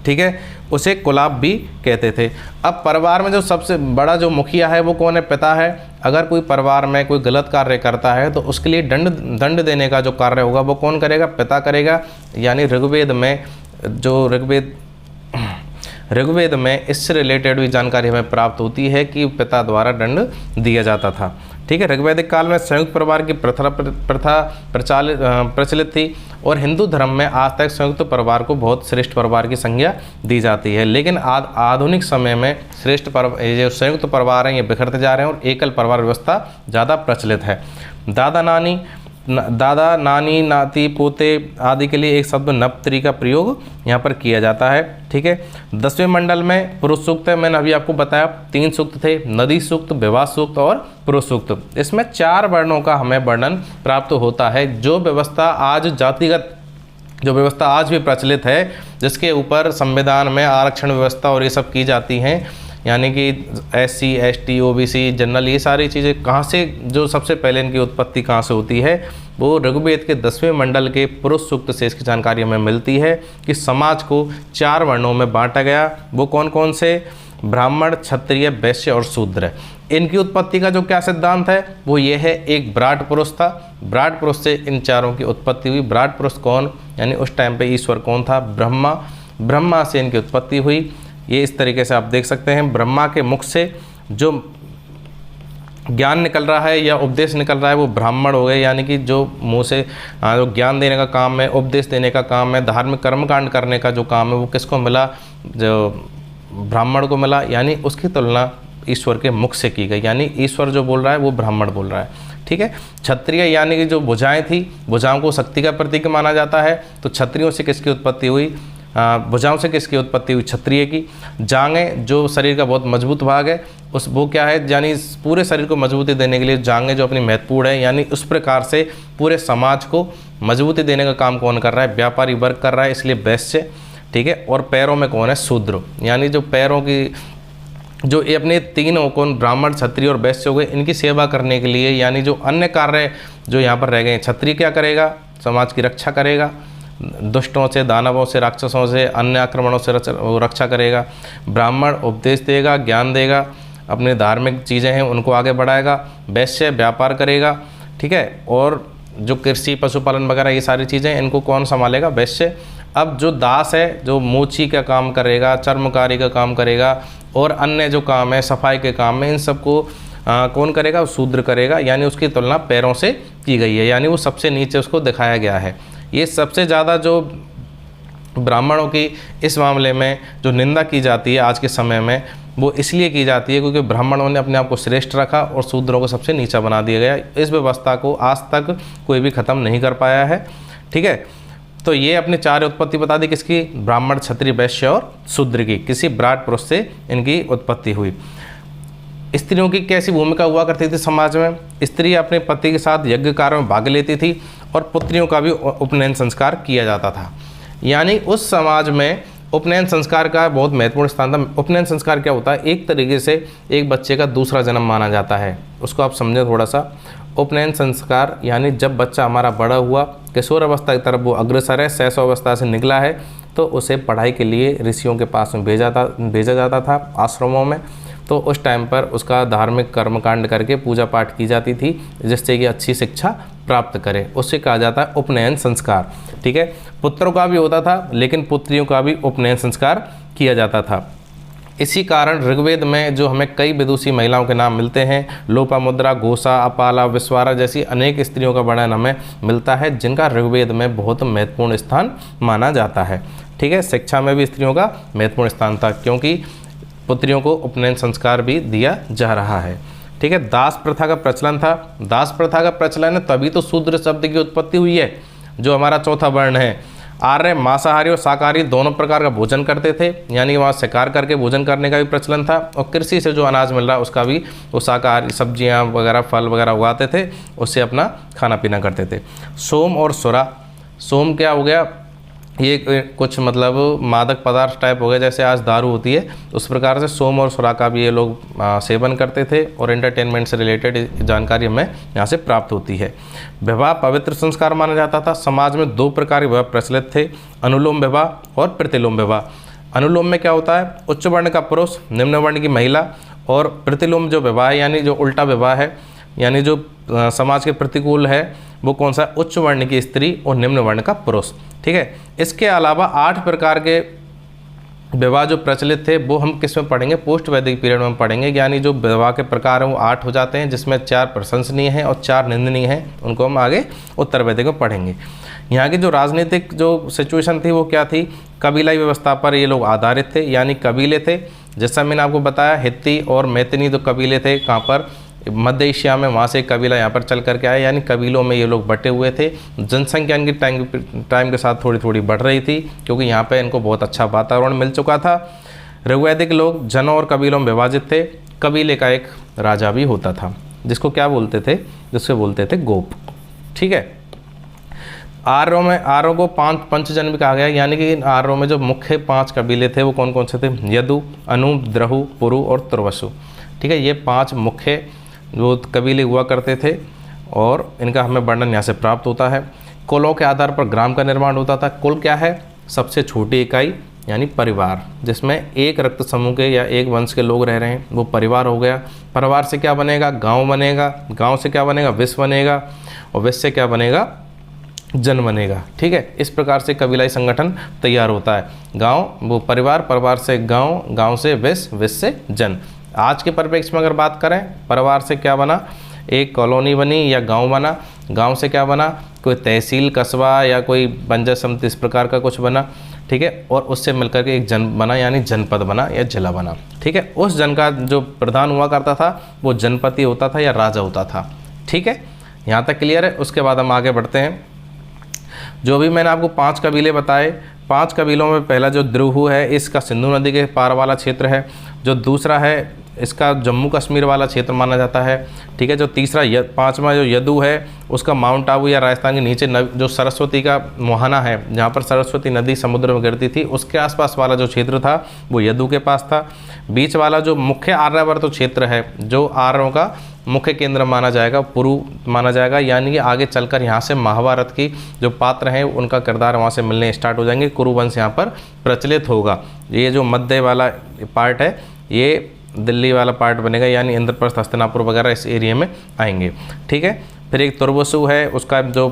ठीक है, उसे कुलाब भी कहते थे। अब परिवार में जो सबसे बड़ा जो मुखिया है वो कौन है? पिता है। अगर कोई परिवार में कोई गलत कार्य करता है तो उसके लिए दंड देने का जो कार्य होगा वो कौन करेगा? पिता करेगा। यानी ऋग्वेद में जो ऋग्वेद में इससे रिलेटेड भी जानकारी हमें प्राप्त होती है कि पिता द्वारा दंड दिया जाता था। ठीक है, ऋग्वैदिक काल में संयुक्त परिवार की प्रथा प्रचलित थी और हिंदू धर्म में आज तक संयुक्त परिवार को बहुत श्रेष्ठ परिवार की संज्ञा दी जाती है। लेकिन आधुनिक समय में जो संयुक्त परिवार हैं ये बिखरते जा रहे हैं और एकल परिवार व्यवस्था ज़्यादा प्रचलित है। दादा नानी दादा, नानी, नाती, पोते आदि के लिए एक शब्द नप्तरी का प्रयोग यहाँ पर किया जाता है। ठीक है, 10वें मंडल में पुरुष सूक्त है, मैंने अभी आपको बताया 3 सूक्त थे, नदी सूक्त, विवाह सूक्त और पुरुष सूक्त। इसमें 4 वर्णों का हमें वर्णन प्राप्त होता है। जो व्यवस्था आज जातिगत, जो व्यवस्था आज भी प्रचलित है, जिसके ऊपर संविधान में आरक्षण व्यवस्था और ये सब की जाती हैं, यानी कि SC, ST, OBC, जनरल, ये सारी चीज़ें कहाँ से, जो सबसे पहले इनकी उत्पत्ति कहाँ से होती है, वो ऋग्वेद के 10वें मंडल के पुरुष सूक्त से इसकी जानकारी हमें मिलती है कि समाज को 4 वर्णों में बांटा गया। वो कौन कौन से? ब्राह्मण, क्षत्रिय, वैश्य और शूद्र। इनकी उत्पत्ति का जो क्या सिद्धांत है वो ये है, एक विराट पुरुष था, विराट पुरुष से इन चारों की उत्पत्ति हुई। विराट पुरुष कौन? यानी उस टाइम पे ईश्वर कौन था? ब्रह्मा। ब्रह्मा से इनकी उत्पत्ति हुई। ये इस तरीके से आप देख सकते हैं, ब्रह्मा के मुख से जो ज्ञान निकल रहा है या उपदेश निकल रहा है वो ब्राह्मण हो गए, यानी कि जो मुँह से जो ज्ञान देने का काम है, उपदेश देने का काम है, धार्मिक कर्मकांड करने का जो काम है वो किसको मिला? जो ब्राह्मण को मिला। यानी उसकी तुलना ईश्वर के मुख से की गई, यानी ईश्वर जो बोल रहा है वो ब्राह्मण बोल रहा है। ठीक है, क्षत्रिय यानी कि जो भुजाएं थी, भुजाओं को शक्ति का प्रतीक माना जाता है, तो क्षत्रियों से किसकी उत्पत्ति हुई? भुजाओं से किसकी उत्पत्ति हुई? क्षत्रिय की। जांघें जो शरीर का बहुत मजबूत भाग है, उस वो क्या है, यानी पूरे शरीर को मजबूती देने के लिए जांघें जो अपनी महत्वपूर्ण है, यानी उस प्रकार से पूरे समाज को मजबूती देने का काम कौन कर रहा है? व्यापारी वर्ग कर रहा है, इसलिए वैश्य। ठीक है, और पैरों में कौन है? शूद्र। यानी जो पैरों की, जो ये अपने 3 कौन, ब्राह्मण, क्षत्रिय और वैश्य हो गए, इनकी सेवा करने के लिए, यानी जो अन्य कार्य जो यहाँ पर रह गए, क्षत्रिय क्या करेगा? समाज की रक्षा करेगा, दुष्टों से, दानवों से, राक्षसों से, अन्य आक्रमणों से रक्षा करेगा। ब्राह्मण उपदेश देगा, ज्ञान देगा, अपने धार्मिक चीज़ें हैं उनको आगे बढ़ाएगा। वैश्य व्यापार करेगा। ठीक है, और जो कृषि, पशुपालन वगैरह ये सारी चीज़ें, इनको कौन संभालेगा? वैश्य। अब जो दास है, जो मोची का काम करेगा, चर्मकारी का काम करेगा और अन्य जो काम है, सफाई के काम में, इन सबको कौन करेगा? शूद्र करेगा। यानी उसकी तुलना पैरों से की गई है, यानी वो सबसे नीचे उसको दिखाया गया है। ये सबसे ज़्यादा जो ब्राह्मणों की इस मामले में जो निंदा की जाती है आज के समय में, वो इसलिए की जाती है क्योंकि ब्राह्मणों ने अपने आप को श्रेष्ठ रखा और शूद्रों को सबसे नीचा बना दिया गया। इस व्यवस्था को आज तक कोई भी ख़त्म नहीं कर पाया है। ठीक है, तो ये अपनी 4 उत्पत्ति बता दी, किसकी? ब्राह्मण, क्षत्रिय, वैश्य और शूद्र की। किसी विराट पुरुष से इनकी उत्पत्ति हुई। स्त्रियों की कैसी भूमिका हुआ करती थी समाज में? स्त्री अपने पति के साथ यज्ञ कार्य में भाग लेती थी और पुत्रियों का भी उपनयन संस्कार किया जाता था। यानी उस समाज में उपनयन संस्कार का बहुत महत्वपूर्ण स्थान था। उपनयन संस्कार क्या होता है? एक तरीके से एक बच्चे का दूसरा जन्म माना जाता है। उसको आप समझें थोड़ा सा। उपनयन संस्कार यानी जब बच्चा हमारा बड़ा हुआ, किशोर अवस्था की तरफ वो अग्रसर है, शैशव अवस्था से निकला है, तो उसे पढ़ाई के लिए ऋषियों के पास में भेजा जाता था, आश्रमों में। तो उस टाइम पर उसका धार्मिक कर्मकांड करके पूजा पाठ की जाती थी, जिससे कि अच्छी शिक्षा प्राप्त करे। उससे कहा जाता है उपनयन संस्कार। ठीक है, पुत्रों का भी होता था, लेकिन पुत्रियों का भी उपनयन संस्कार किया जाता था। इसी कारण ऋग्वेद में जो हमें कई विदुषी महिलाओं के नाम मिलते हैं, लोपामुद्रा, घोषा, अपाला, विश्वारा जैसी अनेक स्त्रियों का वर्णन हमें मिलता है, जिनका ऋग्वेद में बहुत महत्वपूर्ण स्थान माना जाता है। ठीक है, शिक्षा में भी स्त्रियों का महत्वपूर्ण स्थान था, क्योंकि पुत्रियों को उपनयन संस्कार भी दिया जा रहा है। ठीक है, दास प्रथा का प्रचलन था। दास प्रथा का प्रचलन है तभी तो शूद्र शब्द की उत्पत्ति हुई है, जो हमारा चौथा वर्ण है। आर्य मांसाहारी और शाकाहारी दोनों प्रकार का भोजन करते थे, यानी वहाँ शिकार करके भोजन करने का भी प्रचलन था, और कृषि से जो अनाज मिल रहा है उसका भी वो शाकाहारी सब्जियाँ वगैरह, फल वगैरह उगाते थे, उससे अपना खाना पीना करते थे। सोम और सुरा। सोम क्या हो गया? ये कुछ मतलब मादक पदार्थ टाइप हो गया, जैसे आज दारू होती है, उस प्रकार से सोम और सुरा का भी ये लोग सेवन करते थे, और एंटरटेनमेंट से रिलेटेड जानकारी हमें यहाँ से प्राप्त होती है। विवाह पवित्र संस्कार माना जाता था। समाज में 2 प्रकार के विवाह प्रचलित थे, अनुलोम विवाह और प्रतिलोम विवाह। अनुलोम में क्या होता है? उच्च वर्ण का पुरुष, निम्न वर्ण की महिला, और प्रतिलोम जो विवाह है, यानी जो उल्टा विवाह है, यानी जो समाज के प्रतिकूल है, वो कौन सा? उच्च वर्ण की स्त्री और निम्न वर्ण का पुरुष। ठीक है, इसके अलावा 8 प्रकार के विवाह जो प्रचलित थे वो हम किस में पढ़ेंगे? पोस्ट वैदिक पीरियड में पढ़ेंगे। यानी जो विवाह के प्रकार हैं वो 8 हो जाते हैं, जिसमें 4 प्रशंसनीय हैं और 4 निंदनीय हैं। उनको हम आगे उत्तर वैदिक में पढ़ेंगे। यहाँ की जो राजनीतिक जो सिचुएशन थी वो क्या थी? कबीलाई व्यवस्था पर ये लोग आधारित थे, यानी कबीले थे। जैसा मैंने आपको बताया, हित्ती और मैथिनी जो कबीले थे, कहाँ पर? मध्य एशिया में, वहाँ से एक कबीला यहाँ पर चल करके आया, यानी कबीलों में ये लोग बटे हुए थे। जनसंख्या इनकी टाइम के साथ थोड़ी थोड़ी बढ़ रही थी, क्योंकि यहाँ पे इनको बहुत अच्छा वातावरण मिल चुका था। ऋग्वैदिक लोग जनों और कबीलों में विभाजित थे। कबीले का एक राजा भी होता था, जिसको क्या बोलते थे, जिसको बोलते थे गोप। ठीक है। आर्यों को 5 पंचजन भी कहा गया, यानी कि इन आर्यों में जो मुख्य 5 कबीले थे वो कौन कौन से थे? यदु, अनु, द्रहु, पुरु और तुर्वसु। ठीक है, ये 5 मुख्य जो कबीले हुआ करते थे और इनका हमें वर्णन यहाँ से प्राप्त होता है। कुलों के आधार पर ग्राम का निर्माण होता था। कुल क्या है? सबसे छोटी इकाई यानी परिवार, जिसमें एक रक्त समूह के या एक वंश के लोग रह रहे हैं, वो परिवार हो गया। परिवार से क्या बनेगा? गांव बनेगा। गांव से क्या बनेगा? विश्व बनेगा। और विश्व से क्या बनेगा? जन बनेगा। ठीक है, इस प्रकार से कबीलाई संगठन तैयार होता है। गांव वो परिवार, परिवार से गांव, गांव से विश्व, विश्व से जन। आज के परिप्रेक्ष्य में अगर बात करें, परिवार से क्या बना? एक कॉलोनी बनी या गांव बना। गांव से क्या बना? कोई तहसील, कस्बा या कोई पंचायत समिति, इस प्रकार का कुछ बना। ठीक है, और उससे मिलकर के एक जन बना, यानी जनपद बना या जिला बना। ठीक है, उस जन का जो प्रधान हुआ करता था वो जनपति होता था या राजा होता था। ठीक है, यहाँ तक क्लियर है। उसके बाद हम आगे बढ़ते हैं। जो भी मैंने आपको 5 कबीले बताए, 5 कबीलों में पहला जो द्रुहु है, इसका सिंधु नदी के पार वाला क्षेत्र है। जो दूसरा है, इसका जम्मू कश्मीर वाला क्षेत्र माना जाता है। ठीक है, जो तीसरा 5वां जो यदु है, उसका माउंट आबू या राजस्थान के नीचे जो सरस्वती का मुहाना है, जहाँ पर सरस्वती नदी समुद्र में गिरती थी, उसके आसपास वाला जो क्षेत्र था वो यदु के पास था। बीच वाला जो मुख्य आर्यावर्त क्षेत्र है, जो आर्यों का मुख्य केंद्र माना जाएगा, पुरु माना जाएगा, यानी कि आगे चलकर यहाँ से महाभारत की जो पात्र हैं उनका किरदार वहाँ से मिलने स्टार्ट हो जाएंगे। कुरु वंश यहाँ पर प्रचलित होगा। ये जो मध्य वाला पार्ट है, ये दिल्ली वाला पार्ट बनेगा, यानी इंद्रप्रस्थ, हस्तिनापुर वगैरह इस एरिया में आएंगे। ठीक है, फिर एक तुर्वसु है, उसका जो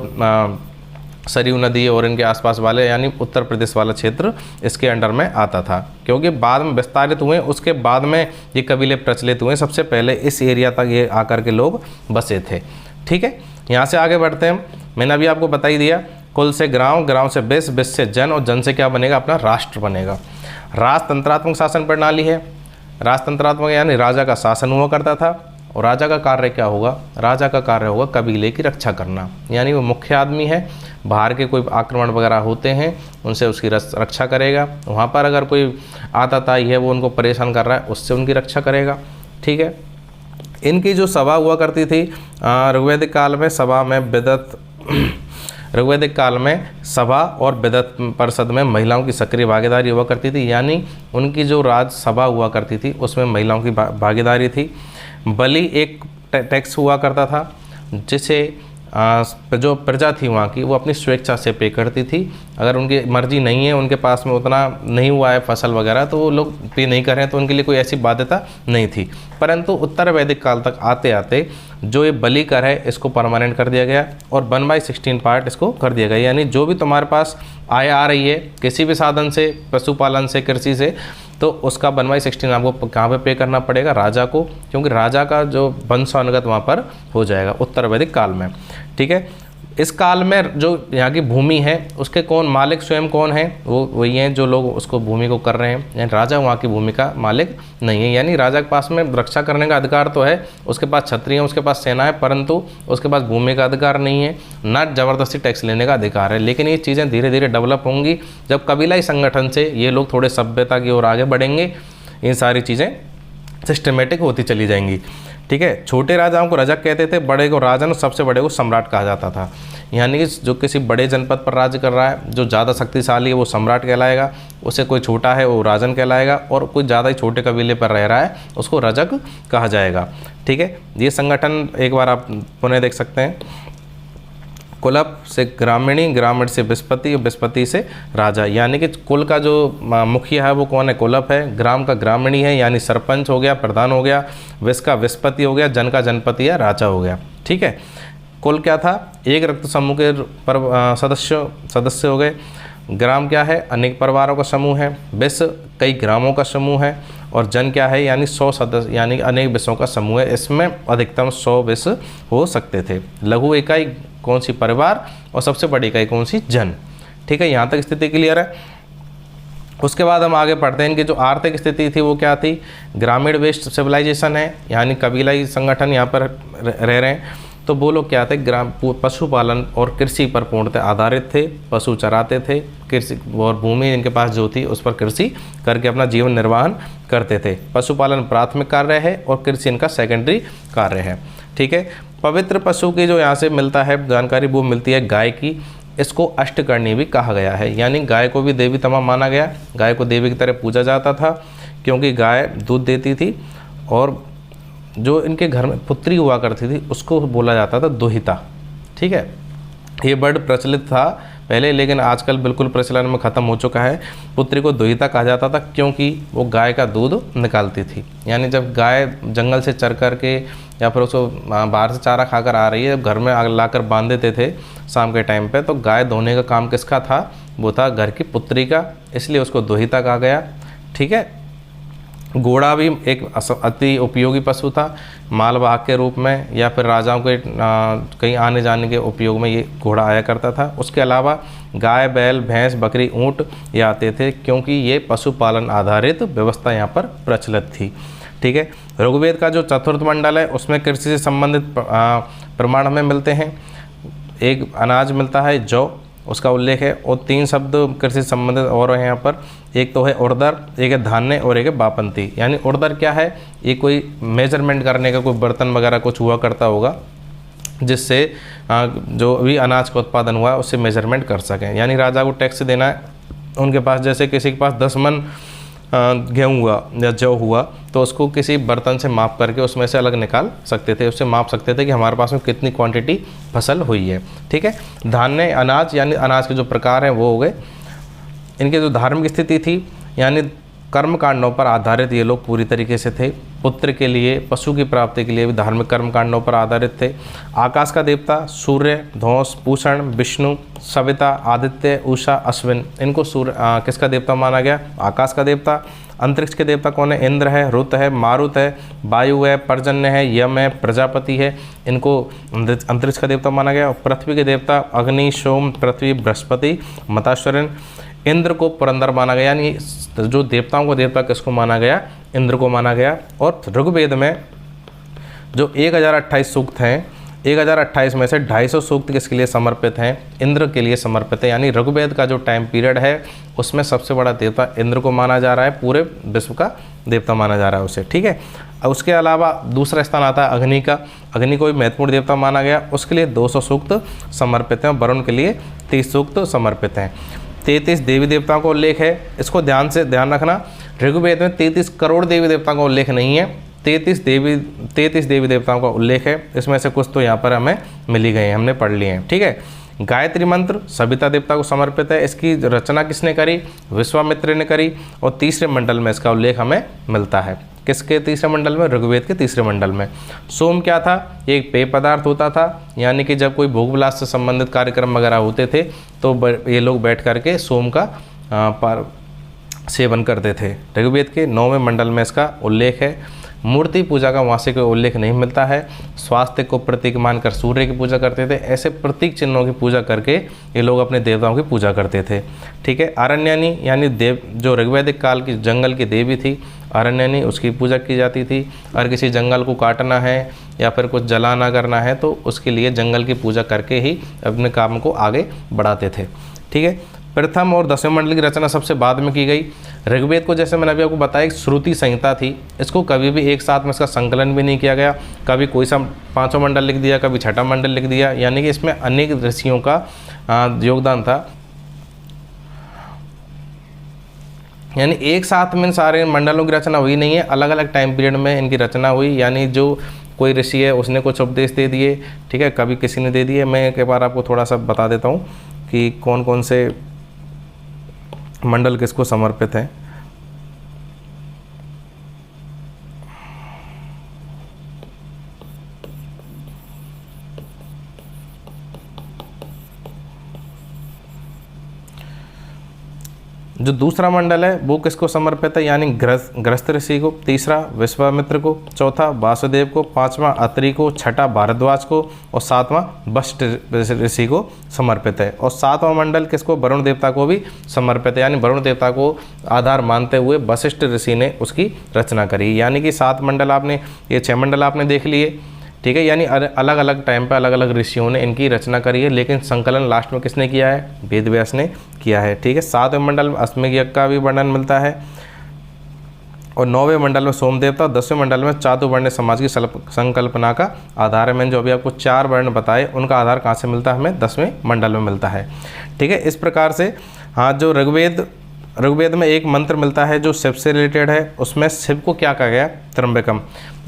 सरयू नदी और इनके आसपास वाले यानी उत्तर प्रदेश वाला क्षेत्र इसके अंडर में आता था, क्योंकि बाद में विस्तारित हुए, उसके बाद में ये कबीले प्रचलित हुए। सबसे पहले इस एरिया तक ये आकर के लोग बसे थे। ठीक है, यहाँ से आगे बढ़ते हैं। मैंने अभी आपको बता ही दिया, कुल से ग्राम, ग्राम से विश्व, विश्व से जन, और जन से क्या बनेगा? अपना राष्ट्र बनेगा। राजतंत्रात्मक शासन प्रणाली है। राजतंत्रात्मक यानी राजा का शासन हुआ करता था, और राजा का कार्य क्या होगा? राजा का कार्य होगा कबीले की रक्षा करना, यानी वो मुख्य आदमी है। बाहर के कोई आक्रमण वगैरह होते हैं उनसे उसकी रक्षा करेगा। वहाँ पर अगर कोई आताताई है, वो उनको परेशान कर रहा है, उससे उनकी रक्षा करेगा। ठीक है, इनकी जो सभा हुआ करती थी ऋग्वैदिक काल में, सभा में विदत ऋग्वैदिक काल में सभा और विदत परिषद में महिलाओं की सक्रिय भागीदारी हुआ करती थी, यानी उनकी जो राजसभा हुआ करती थी उसमें महिलाओं की भागीदारी थी। बलि एक टैक्स हुआ करता था, जिसे जो प्रजा थी वहाँ की, वो अपनी स्वेच्छा से पे करती थी। अगर उनकी मर्जी नहीं है, उनके पास में उतना नहीं हुआ है फसल वगैरह, तो वो लोग पे नहीं कर रहे हैं, तो उनके लिए कोई ऐसी बाध्यता नहीं थी। परंतु उत्तर वैदिक काल तक आते आते जो ये बलि कर है, इसको परमानेंट कर दिया गया और 1/16 पार्ट इसको कर दिया गया। यानी जो भी तुम्हारे पास आय आ रही है किसी भी साधन से, पशुपालन से, कृषि से, तो उसका 1/16 आपको कहाँ पे करना पड़ेगा? राजा को, क्योंकि राजा का जो वंशानुगत वहाँ पर हो जाएगा उत्तर वैदिक काल में। ठीक है, इस काल में जो यहाँ की भूमि है उसके कौन मालिक, स्वयं कौन है? वो वही हैं जो लोग उसको भूमि को कर रहे हैं, यानी राजा वहाँ की भूमि का मालिक नहीं है। यानी राजा के पास में रक्षा करने का अधिकार तो है, उसके पास क्षत्रिय, उसके पास सेना है, परंतु उसके पास भूमि का अधिकार नहीं है, ना ज़बरदस्ती टैक्स लेने का अधिकार है। लेकिन ये चीज़ें धीरे धीरे डेवलप होंगी जब कबीलाई संगठन से ये लोग थोड़े सभ्यता की ओर आगे बढ़ेंगे, ये सारी चीज़ें सिस्टमेटिक होती चली जाएंगी। ठीक है, छोटे राजाओं को रजक कहते थे, बड़े को राजन, सबसे बड़े को सम्राट कहा जाता था। यानी कि जो किसी बड़े जनपद पर राज्य कर रहा है, जो ज़्यादा शक्तिशाली है वो सम्राट कहलाएगा, उसे कोई छोटा है वो राजन कहलाएगा, और कोई ज़्यादा ही छोटे कबीले पर रह रहा है उसको रजक कहा जाएगा। ठीक है, ये संगठन एक बार आप पुनः देख सकते हैं। कुलप से ग्रामीणी, ग्रामीण से विस्पति, और विस्पति से राजा। यानी कि कुल का जो मुखिया है वो कौन है? कुलप है। ग्राम का ग्रामीणी है, यानी सरपंच हो गया, प्रधान हो गया। विश्व का विस्पति हो गया, जन का जनपति या राजा हो गया। ठीक है, कुल क्या था? एक रक्त समूह के सदस्य हो गए। ग्राम क्या है? अनेक परिवारों का समूह है। विश्व कई ग्रामों का समूह है। और जन क्या है? यानी 100 सदस्य, यानी अनेक विषयों का समूह है। इसमें अधिकतम 100 विषय हो सकते थे। लघु इकाई कौन सी? परिवार। और सबसे बड़ी इकाई कौन सी? जन। ठीक है, यहाँ तक स्थिति क्लियर है। उसके बाद हम आगे पढ़ते हैं। इनकी जो आर्थिक स्थिति थी वो क्या थी, ग्रामीण बेस्ड सिविलाइजेशन है, यानी कबीलाई संगठन यहाँ पर रह रहे हैं। तो वो लोग क्या थे, पशुपालन और कृषि पर पूर्णतः आधारित थे, पशु चराते थे, कृषि और भूमि इनके पास जो थी उस पर कृषि करके अपना जीवन निर्वाहन करते थे। पशुपालन प्राथमिक कार्य है और कृषि इनका सेकेंडरी कार्य है। ठीक है। पवित्र पशु की जो यहाँ से मिलता है जानकारी वो मिलती है गाय की। इसको अष्टकर्णी भी कहा गया है, यानी गाय को भी देवी तमाम माना गया। गाय को देवी की तरह पूजा जाता था क्योंकि गाय दूध देती थी और जो इनके घर में पुत्री हुआ करती थी उसको बोला जाता था दुहिता। ठीक है। ये वर्ड प्रचलित था पहले, लेकिन आजकल बिल्कुल प्रचलन में ख़त्म हो चुका है। पुत्री को दुहिता कहा जाता था क्योंकि वो गाय का दूध निकालती थी। यानी जब गाय जंगल से चर कर के या फिर उसको बाहर से चारा खाकर आ रही है, घर में आग लाकर बांध देते थे शाम के टाइम पे, तो गाय धोने का काम किसका था, वो था घर की पुत्री का, इसलिए उसको दुहिता कहा गया। ठीक है। घोड़ा भी एक अति उपयोगी पशु था, मालवाहक के रूप में या फिर राजाओं के कहीं आने जाने के उपयोग में ये घोड़ा आया करता था। उसके अलावा गाय, बैल, भैंस, बकरी, ऊँट ये आते थे क्योंकि ये पशुपालन आधारित व्यवस्था यहाँ पर प्रचलित थी। ठीक है। ऋग्वेद का जो चतुर्थ मंडल है उसमें कृषि से संबंधित प्रमाण हमें मिलते हैं। एक अनाज मिलता है जौ, उसका उल्लेख है, और 3 शब्द कृषि से संबंधित और हैं यहाँ पर। एक तो है उर्दर, एक है धान्य और एक है बापंती। यानी उर्दर क्या है, ये कोई मेजरमेंट करने का कोई बर्तन वगैरह कुछ हुआ करता होगा जिससे जो भी अनाज का उत्पादन हुआ है उससे मेजरमेंट कर सकें। यानी राजा को टैक्स देना है, उनके पास जैसे किसी के पास 10 मन गेहूँ हुआ या जौ हुआ तो उसको किसी बर्तन से माप करके उसमें से अलग निकाल सकते थे, उससे माप सकते थे कि हमारे पास में कितनी क्वांटिटी फसल हुई है। ठीक है। धान्य, अनाज, यानी अनाज के जो प्रकार हैं वो हो गए। इनकी जो धार्मिक स्थिति थी, यानी कर्मकांडों पर आधारित ये लोग पूरी तरीके से थे। पुत्र के लिए, पशु की प्राप्ति के लिए भी धार्मिक कर्मकांडों पर आधारित थे। आकाश का देवता सूर्य, धौंस, पूषण, विष्णु, सविता, आदित्य, उषा, अश्विन, इनको सूर्य किसका देवता माना गया, आकाश का देवता। अंतरिक्ष के देवता कौन है, इंद्र है, रुत है, मारुत है, वायु है, पर्जन्य है, यम है, प्रजापति है, इनको अंतरिक्ष का देवता माना गया। और पृथ्वी के देवता अग्नि, सोम, पृथ्वी, बृहस्पति, मताश्वरन। इंद्र को पुरंदर माना गया, यानी जो देवताओं को देवता किसको माना गया, इंद्र को माना गया। और ऋग्वेद में जो 1028 सूक्त हैं, 1028 में से 250 सूक्त किसके लिए समर्पित हैं, इंद्र के लिए समर्पित है। यानी ऋग्वेद का जो टाइम पीरियड है उसमें सबसे बड़ा देवता इंद्र को माना जा रहा है, पूरे विश्व का देवता माना जा रहा है उसे। ठीक है। उसके अलावा दूसरा स्थान आता है अग्नि का। अग्नि को भी महत्वपूर्ण देवता माना गया, उसके लिए 200 सूक्त समर्पित हैं और वरुण के लिए 30 सूक्त समर्पित हैं। 33 देवी देवताओं का उल्लेख है। इसको ध्यान रखना, ऋग्वेद में 33 करोड़ देवी देवताओं का उल्लेख नहीं है, 33 देवी देवताओं का उल्लेख है। इसमें से कुछ तो यहाँ पर हमें मिली गए हैं, हमने पढ़ लिए हैं। ठीक है। गायत्री मंत्र सविता देवता को समर्पित है। इसकी रचना किसने करी, विश्वामित्र ने करी। और तीसरे मंडल में इसका उल्लेख हमें मिलता है। किसके तीसरे मंडल में, ऋग्वेद के तीसरे मंडल में। सोम क्या था, ये एक पेय पदार्थ होता था, यानी कि जब कोई भोग विलास से संबंधित कार्यक्रम वगैरह होते थे तो ये लोग बैठ करके सोम का सेवन करते थे। ऋग्वेद के 9वें मंडल में इसका उल्लेख है। मूर्ति पूजा का वहाँ से कोई उल्लेख नहीं मिलता है। स्वास्थ्य को प्रतीक मानकर सूर्य की पूजा करते थे। ऐसे प्रतीक चिन्हों की पूजा करके ये लोग अपने देवताओं की पूजा करते थे। ठीक है। आरण्यानी यानी देव, जो ऋग्वैदिक काल की जंगल की देवी थी आरण्यानी, उसकी पूजा की जाती थी। अगर किसी जंगल को काटना है या फिर कुछ जलाना करना है तो उसके लिए जंगल की पूजा करके ही अपने काम को आगे बढ़ाते थे। ठीक है। प्रथम और 10वें मंडल की रचना सबसे बाद में की गई। ऋग्वेद को जैसे मैंने अभी आपको बताया एक श्रुति संहिता थी, इसको कभी भी एक साथ में इसका संकलन भी नहीं किया गया। कभी कोई सा 5वां मंडल लिख दिया, कभी 6वां मंडल लिख दिया, यानी कि इसमें अनेक ऋषियों का योगदान था। यानी एक साथ में सारे मंडलों की रचना हुई नहीं है, अलग अलग टाइम पीरियड में इनकी रचना हुई। यानी जो कोई ऋषि है उसने कुछ उपदेश दे दिए, ठीक है, कभी किसी ने दे दिए। मैं एक बार आपको थोड़ा सा बता देता हूँ कि कौन कौन से मंडल किसको समर्पित हैं। जो दूसरा मंडल है वो किसको समर्पित है, यानी गृहस्थ ऋषि को, तीसरा विश्वामित्र को, चौथा वासुदेव को, पांचवा अत्रि को, छठा भारद्वाज को और सातवां वशिष्ठ ऋषि को समर्पित है। और सातवां मंडल किसको, वरुण देवता को भी समर्पित है, यानी वरुण देवता को आधार मानते हुए वशिष्ठ ऋषि ने उसकी रचना करी। यानी कि 7 मंडल आपने, ये 6 मंडल आपने देख लिए, ठीक है, यानी अलग अलग टाइम पे अलग अलग ऋषियों ने इनकी रचना करी है, लेकिन संकलन लास्ट में किसने किया है, वेद व्यास ने किया है। ठीक है, 7वें मंडल में अश्वमेध यज्ञ का भी वर्णन मिलता है और 9वें मंडल में सोमदेवता और 10वें मंडल में चातुर्वर्ण समाज की संकल्पना का आधार है। मैंने जो अभी आपको 4 वर्ण बताए उनका आधार कहाँ से मिलता है, हमें 10वें मंडल में मिलता है। ठीक है, इस प्रकार से हाँ, जो ऋग्वेद में एक मंत्र मिलता है जो शिव से रिलेटेड है, उसमें शिव को क्या कहा गया, त्र्यंबकम।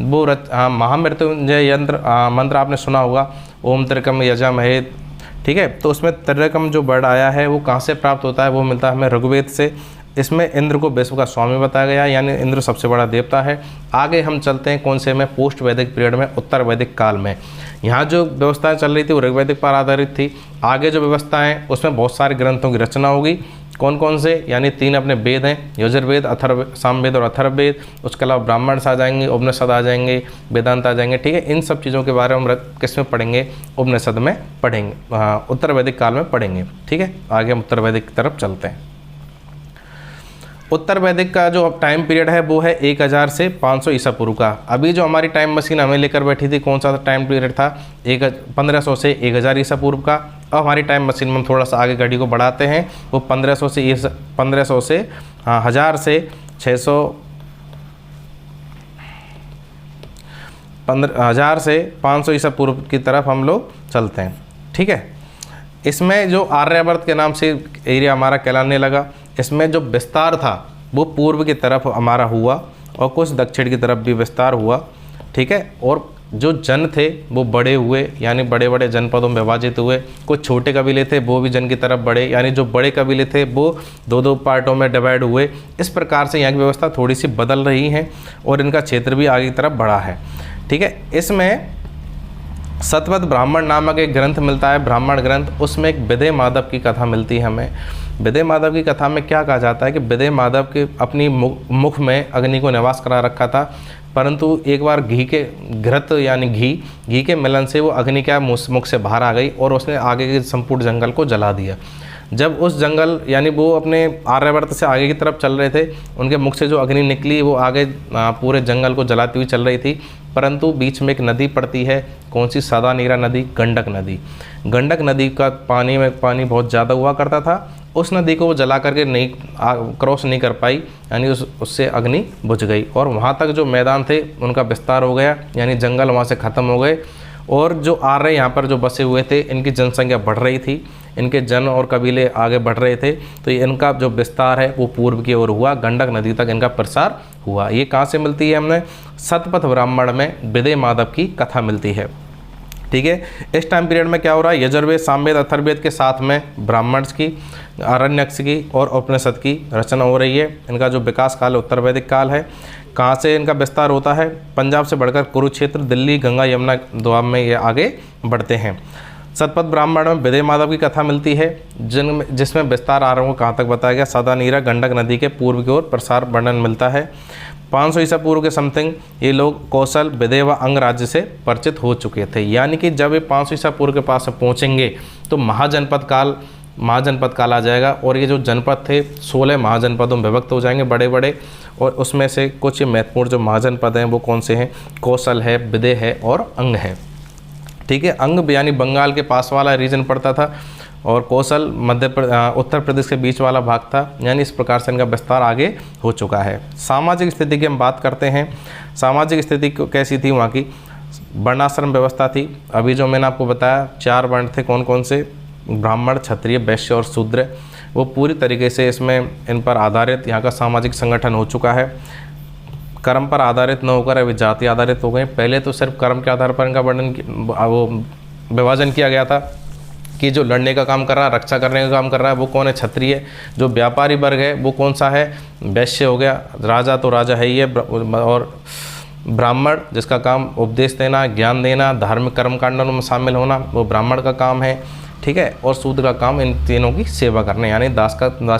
वो महामृत्युंजय यंत्र मंत्र आपने सुना होगा, ओम त्र्यंबकम यजामहे। ठीक है, तो उसमें त्र्यंबकम जो वर्ड आया है वो कहाँ से प्राप्त होता है, वो मिलता है हमें ऋग्वेद से। इसमें इंद्र को विश्व का स्वामी बताया गया, यानी इंद्र सबसे बड़ा देवता है। आगे हम चलते हैं कौन से में, पोस्ट वैदिक पीरियड में, उत्तर वैदिक काल में। यहाँ जो व्यवस्थाएं चल रही थी वो ऋग्वैदिक पर आधारित थी। आगे जो व्यवस्थाएं उसमें बहुत सारे ग्रंथों की रचना होगी। कौन कौन से, यानी 3 अपने वेद हैं, यजुर्वेद, सामवेद और अथर्ववेद। उसके अलावा ब्राह्मण आ जाएंगे, उपनिषद आ जाएंगे, वेदांत आ जाएंगे। ठीक है, इन सब चीज़ों के बारे में हम किस में पढ़ेंगे, उपनिषद में पढ़ेंगे, उत्तर वैदिक काल में पढ़ेंगे। ठीक है, आगे हम उत्तर वैदिक की तरफ चलते हैं। उत्तर वैदिक का जो टाइम पीरियड है वो है 1000 से 500 ईसा पूर्व का। अभी जो हमारी टाइम मशीन हमें लेकर बैठी थी, कौन सा टाइम पीरियड था, 1500 से 1000 ईसा पूर्व का। अब हमारी टाइम मशीन में हम थोड़ा सा आगे घड़ी को बढ़ाते हैं, वो 1500 से 1000 से 600, 1000 से 500 ईसा पूर्व की तरफ हम लोग चलते हैं। ठीक है, इसमें जो आर्यवर्त के नाम से एरिया हमारा कहलाने लगा, इसमें जो विस्तार था वो पूर्व की तरफ हमारा हुआ और कुछ दक्षिण की तरफ भी विस्तार हुआ। ठीक है, और जो जन थे वो बड़े हुए, यानी बड़े बड़े जनपदों में विभाजित हुए। कुछ छोटे कबीले थे वो भी जन की तरफ बढ़े, यानी जो बड़े कबीले थे वो 2-2 पार्टों में डिवाइड हुए। इस प्रकार से यहाँ की व्यवस्था थोड़ी सी बदल रही है और इनका क्षेत्र भी आगे की तरफ बढ़ा है। ठीक है, इसमें सतपथ ब्राह्मण नामक एक ग्रंथ मिलता है, ब्राह्मण ग्रंथ। उसमें एक विदय माधव की कथा मिलती है हमें। विदय माधव की कथा में क्या कहा जाता है कि विदय माधव के अपनी मुख में अग्नि को निवास करा रखा था, परंतु एक बार घी के घृत यानी घी के मिलन से वो अग्नि क्या मुख से बाहर आ गई और उसने आगे के संपूर्ण जंगल को जला दिया। जब उस जंगल यानी वो अपने आर्यवर्त से आगे की तरफ चल रहे थे, उनके मुख से जो अग्नि निकली वो आगे पूरे जंगल को जलाती हुई चल रही थी, परंतु बीच में एक नदी पड़ती है, कौन सी, सदा नीरा नदी, गंडक नदी। गंडक नदी का पानी बहुत ज़्यादा हुआ करता था। उस नदी को वो जला करके नहीं क्रॉस नहीं कर पाई, यानी उससे अग्नि बुझ गई और वहाँ तक जो मैदान थे उनका विस्तार हो गया, यानी जंगल वहाँ से ख़त्म हो गए। और जो आर्य यहाँ पर जो बसे हुए थे इनकी जनसंख्या बढ़ रही थी, इनके जन और कबीले आगे बढ़ रहे थे, तो इनका जो विस्तार है वो पूर्व की ओर हुआ, गंडक नदी तक इनका प्रसार हुआ। ये कहाँ से मिलती है, हमने सतपथ ब्राह्मण में विदय माधव की कथा मिलती है। ठीक है, इस टाइम पीरियड में क्या हो रहा है, यजुर्वेद, सामवेद, अथर्ववेद के साथ में ब्राह्मण्स की, आरण्यक की और उपनिषद की रचना हो रही है। इनका जो विकास काल है उत्तर वैदिक काल है। कहाँ से इनका विस्तार होता है, पंजाब से बढ़कर कुरुक्षेत्र, दिल्ली, गंगा यमुना दोआब में ये आगे बढ़ते हैं। सतपथ ब्राह्मण में विदय माधव की कथा मिलती है, जिसमें विस्तार आरंभ कहाँ तक बताया गया, सदा नीरा गंडक नदी के पूर्व की ओर प्रसार वर्णन मिलता है। 500 ईसा पूर्व के समथिंग ये लोग कौशल, विदय व अंग राज्य से परिचित हो चुके थे। यानी कि जब ये 500 ईसा पूर्व के पास पहुँचेंगे तो महाजनपद काल आ जाएगा और ये जो जनपद थे 16 महाजनपदों में विभक्त हो जाएंगे, बड़े बड़े। और उसमें से कुछ महत्वपूर्ण जो महाजनपद हैं वो कौन से हैं, कौशल है, विदय है और अंग है। ठीक है, अंग यानी बंगाल के पास वाला रीजन पड़ता था और कौशल उत्तर प्रदेश के बीच वाला भाग था। यानी इस प्रकार से इनका विस्तार आगे हो चुका है। सामाजिक स्थिति की हम बात करते हैं। सामाजिक स्थिति कैसी थी वहाँ की, वर्णाश्रम व्यवस्था थी। अभी जो मैंने आपको बताया 4 वर्ण थे, कौन कौन से, ब्राह्मण, क्षत्रिय, वैश्य और शूद्र। वो पूरी तरीके से इसमें इन पर आधारित यहाँ का सामाजिक संगठन हो चुका है। कर्म पर आधारित न होकर अभी जाति आधारित हो गए। पहले तो सिर्फ कर्म के आधार पर इनका वो विभाजन किया गया था कि जो लड़ने का काम कर रहा है, रक्षा करने का काम कर रहा है वो कौन है, क्षत्रिय। जो व्यापारी वर्ग है वो कौन सा है, वैश्य हो गया। राजा तो राजा है ही है। और ब्राह्मण जिसका काम उपदेश देना, ज्ञान देना, धार्मिक कर्म कांडों में शामिल होना, वो ब्राह्मण का काम है। ठीक है, और शूद्र का काम इन तीनों की सेवा करना, यानी दास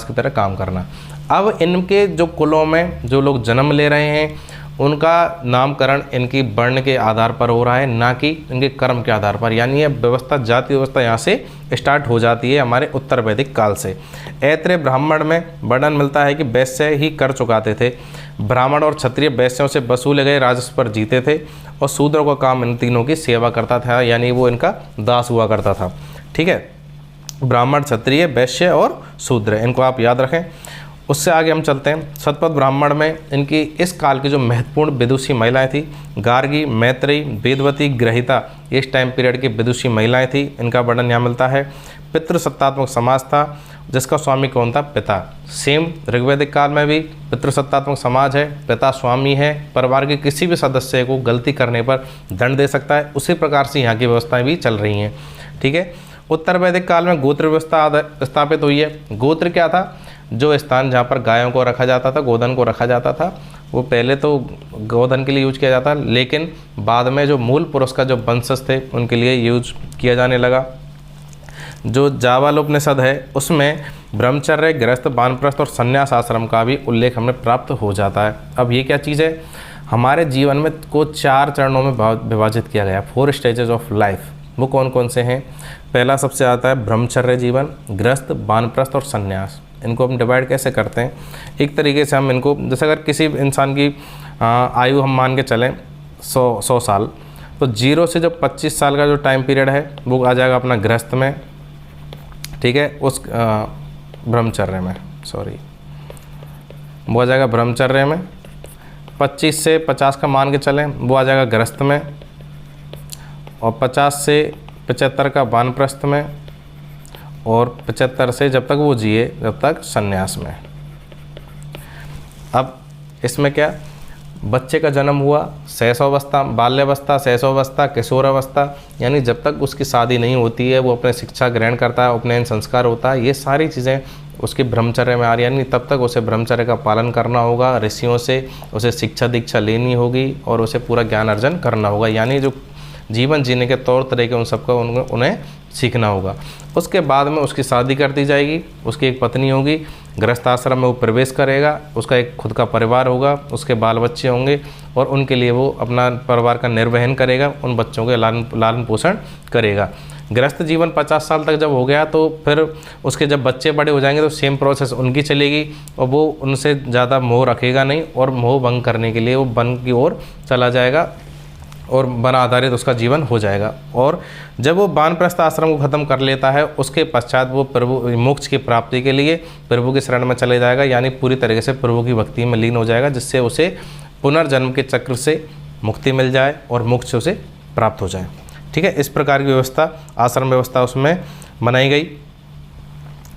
की तरह काम करना। अब इनके जो कुलों में जो लोग जन्म ले रहे हैं उनका नामकरण इनकी वर्ण के आधार पर हो रहा है, ना कि इनके कर्म के आधार पर। यानी यह व्यवस्था, जाति व्यवस्था यहाँ से स्टार्ट हो जाती है हमारे उत्तर वैदिक काल से। ऐत्रेय ब्राह्मण में वर्णन मिलता है कि वैश्य ही कर चुकाते थे, ब्राह्मण और क्षत्रिय वैश्यों से वसूले गए राजस्व पर जीते थे, और शूद्रों का काम इन तीनों की सेवा करता था, यानी वो इनका दास हुआ करता था। ठीक है, ब्राह्मण, क्षत्रिय, वैश्य और शूद्र, इनको आप याद रखें। उससे आगे हम चलते हैं। शतपथ ब्राह्मण में इनकी इस काल की जो महत्वपूर्ण विदुषी महिलाएं थी, गार्गी, मैत्रेयी, वेदवती, ग्रहिता, इस टाइम पीरियड की विदुषी महिलाएं थी, इनका वर्णन यहाँ मिलता है। पितृसत्तात्मक समाज था जिसका स्वामी कौन था? पिता। सेम ऋग्वैदिक काल में भी पितृसत्तात्मक समाज है, पिता स्वामी है, परिवार के किसी भी सदस्य को गलती करने पर दंड दे सकता है। उसी प्रकार से यहाँ की व्यवस्थाएं भी चल रही हैं। ठीक है, उत्तर वैदिक काल में गोत्र व्यवस्था स्थापित हुई है। गोत्र क्या था? जो स्थान जहाँ पर गायों को रखा जाता था, गोधन को रखा जाता था, वो पहले तो गोधन के लिए यूज किया जाता, लेकिन बाद में जो मूल पुरुष का जो वंशज थे उनके लिए यूज किया जाने लगा। जो जाबालोपनिषद है उसमें ब्रह्मचर्य, गृहस्थ, वानप्रस्थ और संन्यास आश्रम का भी उल्लेख हमें प्राप्त हो जाता है। अब ये क्या चीज़ है? हमारे जीवन में को 4 चरणों में विभाजित किया गया, 4 स्टेजेस ऑफ लाइफ। वो कौन कौन से हैं? पहला सबसे आता है ब्रह्मचर्य जीवन, गृहस्थ, वानप्रस्थ और संन्यास। इनको हम डिवाइड कैसे करते हैं? एक तरीके से हम इनको, जैसे अगर किसी इंसान की आयु हम मान के चलें 100 साल, तो 0 से जो 25 साल का जो टाइम पीरियड है वो आ जाएगा अपना गृहस्थ में। ठीक है, उस ब्रह्मचर्य में, सॉरी, वो आ जाएगा ब्रह्मचर्य में। 25 से 50 का मान के चलें, वो आ जाएगा गृहस्थ में, और 50 से 75 का वानप्रस्थ में, और 75 से जब तक वो जिए जब तक संन्यास में। अब इसमें क्या, बच्चे का जन्म हुआ, शैशवावस्था, बाल्यावस्था, शैशवावस्था, किशोरावस्था, यानी जब तक उसकी शादी नहीं होती है, वो अपने शिक्षा ग्रहण करता है, उपनयन संस्कार होता है, ये सारी चीज़ें उसकी ब्रह्मचर्य में आ रही है। यानी तब तक उसे ब्रह्मचर्य का पालन करना होगा, ऋषियों से उसे शिक्षा दीक्षा लेनी होगी और उसे पूरा ज्ञान अर्जन करना होगा। यानी जो जीवन जीने के तौर तरीके उन सबका उन्हें सीखना होगा। उसके बाद में उसकी शादी कर दी जाएगी, उसकी एक पत्नी होगी, गृहस्थ आश्रम में वो प्रवेश करेगा, उसका एक खुद का परिवार होगा, उसके बाल बच्चे होंगे, और उनके लिए वो अपना परिवार का निर्वहन करेगा, उन बच्चों के लालन पोषण करेगा। गृहस्थ जीवन 50 साल तक जब हो गया तो फिर उसके जब बच्चे बड़े हो जाएंगे तो सेम प्रोसेस उनकी चलेगी, और वो उनसे ज़्यादा मोह रखेगा नहीं, और मोह भंग करने के लिए वो वन की ओर चला जाएगा और वन आधारित उसका जीवन हो जाएगा। और जब वो वानप्रस्थ आश्रम को ख़त्म कर लेता है उसके पश्चात वो प्रभु मोक्ष की प्राप्ति के लिए प्रभु की शरण में चले जाएगा, यानी पूरी तरीके से प्रभु की भक्ति में लीन हो जाएगा, जिससे उसे पुनर्जन्म के चक्र से मुक्ति मिल जाए और मोक्ष उसे प्राप्त हो जाए। ठीक है, इस प्रकार की व्यवस्था, आश्रम व्यवस्था उसमें बनाई गई।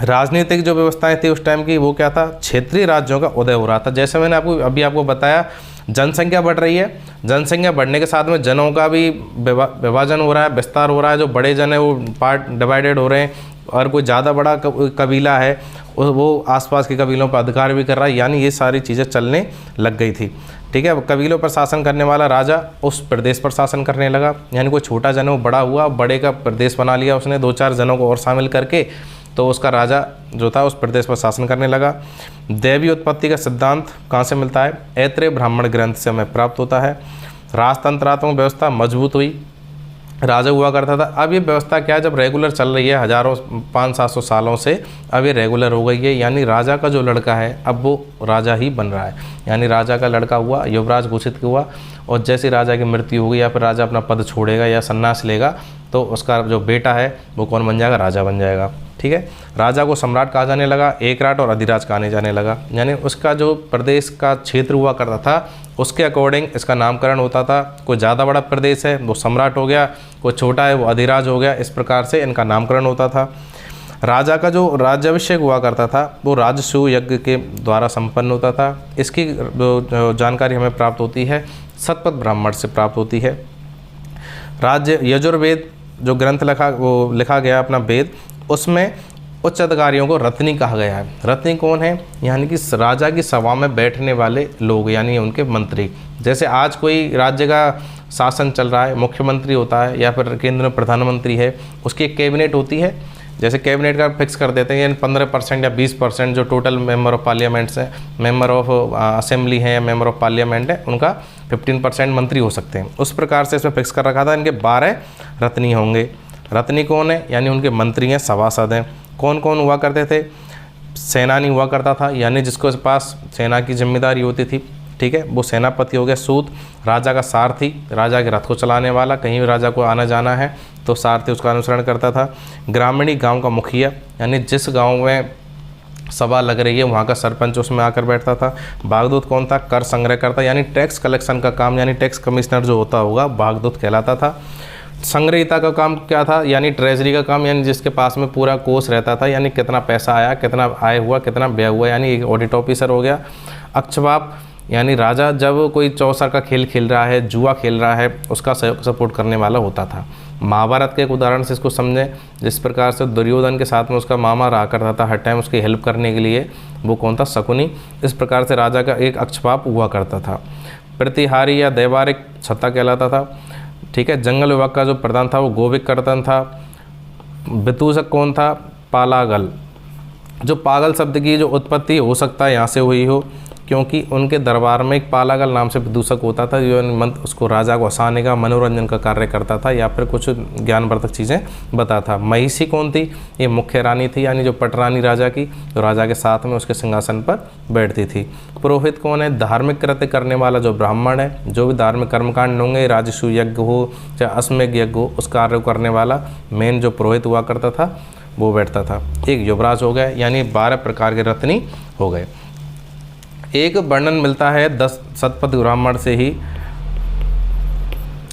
राजनीतिक जो व्यवस्थाएं थी उस टाइम की, वो क्या था? क्षेत्रीय राज्यों का उदय हो रहा था। जैसे मैंने आपको बताया, जनसंख्या बढ़ रही है, जनसंख्या बढ़ने के साथ में जनों का भी विभाजन हो रहा है, विस्तार हो रहा है। जो बड़े जन है वो पार्ट डिवाइडेड हो रहे हैं, और कोई ज़्यादा बड़ा कबीला है वो आसपास के कबीलों पर अधिकार भी कर रहा है। यानी ये सारी चीज़ें चलने लग गई थी। ठीक है, कबीलों पर शासन करने वाला राजा उस प्रदेश पर शासन करने लगा, यानी कोई छोटा जन है वो बड़ा हुआ, बड़े का प्रदेश बना लिया उसने, 2-4 जनों को और शामिल करके, तो उसका राजा जो था उस प्रदेश पर शासन करने लगा। दैवी उत्पत्ति का सिद्धांत कहाँ से मिलता है? ऐत्रेय ब्राह्मण ग्रंथ से हमें प्राप्त होता है। राजतंत्रात्मक व्यवस्था मजबूत हुई, राजा हुआ करता था। अब ये व्यवस्था क्या है, जब रेगुलर चल रही है हज़ारों 500-700 सालों से, अब ये रेगुलर हो गई है। यानी राजा का जो लड़का है अब वो राजा ही बन रहा है, यानी राजा का लड़का हुआ, युवराज घोषित हुआ, और जैसे राजा की मृत्यु होगी या फिर राजा अपना पद छोड़ेगा या संन्यास लेगा तो उसका जो बेटा है वो कौन बन जाएगा? राजा बन जाएगा। ठीक है, राजा को सम्राट कहा जाने लगा, एकराट और अधिराज कहा जाने लगा। यानी उसका जो प्रदेश का क्षेत्र हुआ करता था उसके अकॉर्डिंग इसका नामकरण होता था। कोई ज़्यादा बड़ा प्रदेश है वो सम्राट हो गया, कोई छोटा है वो अधिराज हो गया। इस प्रकार से इनका नामकरण होता था। राजा का जो राज्याभिषेक हुआ करता था वो राजसूय यज्ञ के द्वारा संपन्न होता था। इसकी जो जानकारी हमें प्राप्त होती है शतपथ ब्राह्मण से प्राप्त होती है। राज्य यजुर्वेद जो ग्रंथ लिखा गया अपना वेद, उसमें उच्च अधिकारियों को रत्नी कहा गया है। रत्नी कौन है? यानी कि राजा की सभा में बैठने वाले लोग, यानी उनके मंत्री। जैसे आज कोई राज्य का शासन चल रहा है, मुख्यमंत्री होता है या फिर केंद्र में प्रधानमंत्री है, उसकी एक कैबिनेट होती है। जैसे कैबिनेट का फिक्स कर देते हैं, यानी 15% या 20% जो टोटल मेंबर ऑफ पार्लियामेंट्स हैं, मेंबर ऑफ असेंबली हैं या मेंबर ऑफ पार्लियामेंट है, उनका 15% मंत्री हो सकते हैं। उस प्रकार से इसमें फिक्स कर रखा था। इनके 12 रत्नी होंगे। रत्नी कौन है? यानी उनके मंत्री हैं, सभासद हैं। कौन कौन हुआ करते थे? सेनानी हुआ करता था, यानी जिसको पास सेना की जिम्मेदारी होती थी, ठीक है, वो सेनापति हो गया। सूत, राजा का सारथी, राजा के रथ को चलाने वाला, कहीं भी राजा को आना जाना है तो सारथी उसका अनुसरण करता था। ग्रामीणी, गांव का मुखिया, यानी जिस गांव में सभा लग रही है वहाँ का सरपंच उसमें आकर बैठता था। बागदूत कौन था? कर संग्रह करता, यानी टैक्स कलेक्शन का काम, यानी टैक्स कमिश्नर जो होता होगा बागदूत कहलाता था। संग्रहिता का काम क्या था? यानी ट्रेजरी का काम, यानी जिसके पास में पूरा कोष रहता था, यानी कितना पैसा आया, कितना आय हुआ, कितना व्यय हुआ, यानी एक ऑडिट ऑफिसर हो गया। अक्षबाप, यानी राजा जब कोई चौसर का खेल खेल रहा है, जुआ खेल रहा है, उसका सपोर्ट करने वाला होता था। महाभारत के एक उदाहरण से इसको समझें, जिस प्रकार से दुर्योधन के साथ में उसका मामा रहा करता था हर टाइम उसकी हेल्प करने के लिए, वो कौन था? शकुनी। इस प्रकार से राजा का एक अक्षपाप हुआ करता था। प्रतिहारी या दैवारिक छत्ता कहलाता था, ठीक है। जंगल विभाग का जो प्रधान था वो गोविक कर्तन था। वितूषक कौन था? पालागल। जो पागल शब्द की जो उत्पत्ति हो सकता है यहाँ से हुई हो, क्योंकि उनके दरबार में एक पालागल नाम से विदूषक होता था जो उसको राजा को हंसाने का, मनोरंजन का कार्य करता था या फिर कुछ ज्ञानवर्धक चीज़ें बताता था। महिषी कौन थी? ये मुख्य रानी थी, यानी जो पटरानी राजा की, जो राजा के साथ में उसके सिंहासन पर बैठती थी। पुरोहित कौन है? धार्मिक कृत्य करने वाला जो ब्राह्मण है, जो भी धार्मिक कर्मकांड होंगे, राजस्व यज्ञ हो चाहे अश्वमेध यज्ञ हो, उस कार्य को करने वाला मेन जो पुरोहित हुआ करता था वो बैठता था। एक युवराज हो गए, यानी 12 प्रकार के रत्नी हो गए। एक वर्णन मिलता है 10 शतपथ ब्राह्मण से ही,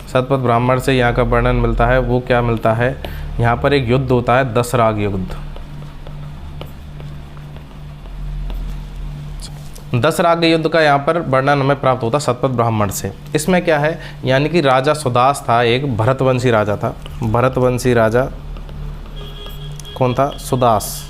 शतपथ ब्राह्मण से यहाँ का वर्णन मिलता है। वो क्या मिलता है? यहाँ पर एक युद्ध होता है, 10 राग युद्ध। 10 राग युद्ध का यहाँ पर वर्णन हमें प्राप्त होता है शतपथ ब्राह्मण से। इसमें क्या है? यानी कि राजा सुदास था, एक भरतवंशी राजा था। भरतवंशी राजा कौन था? सुदास,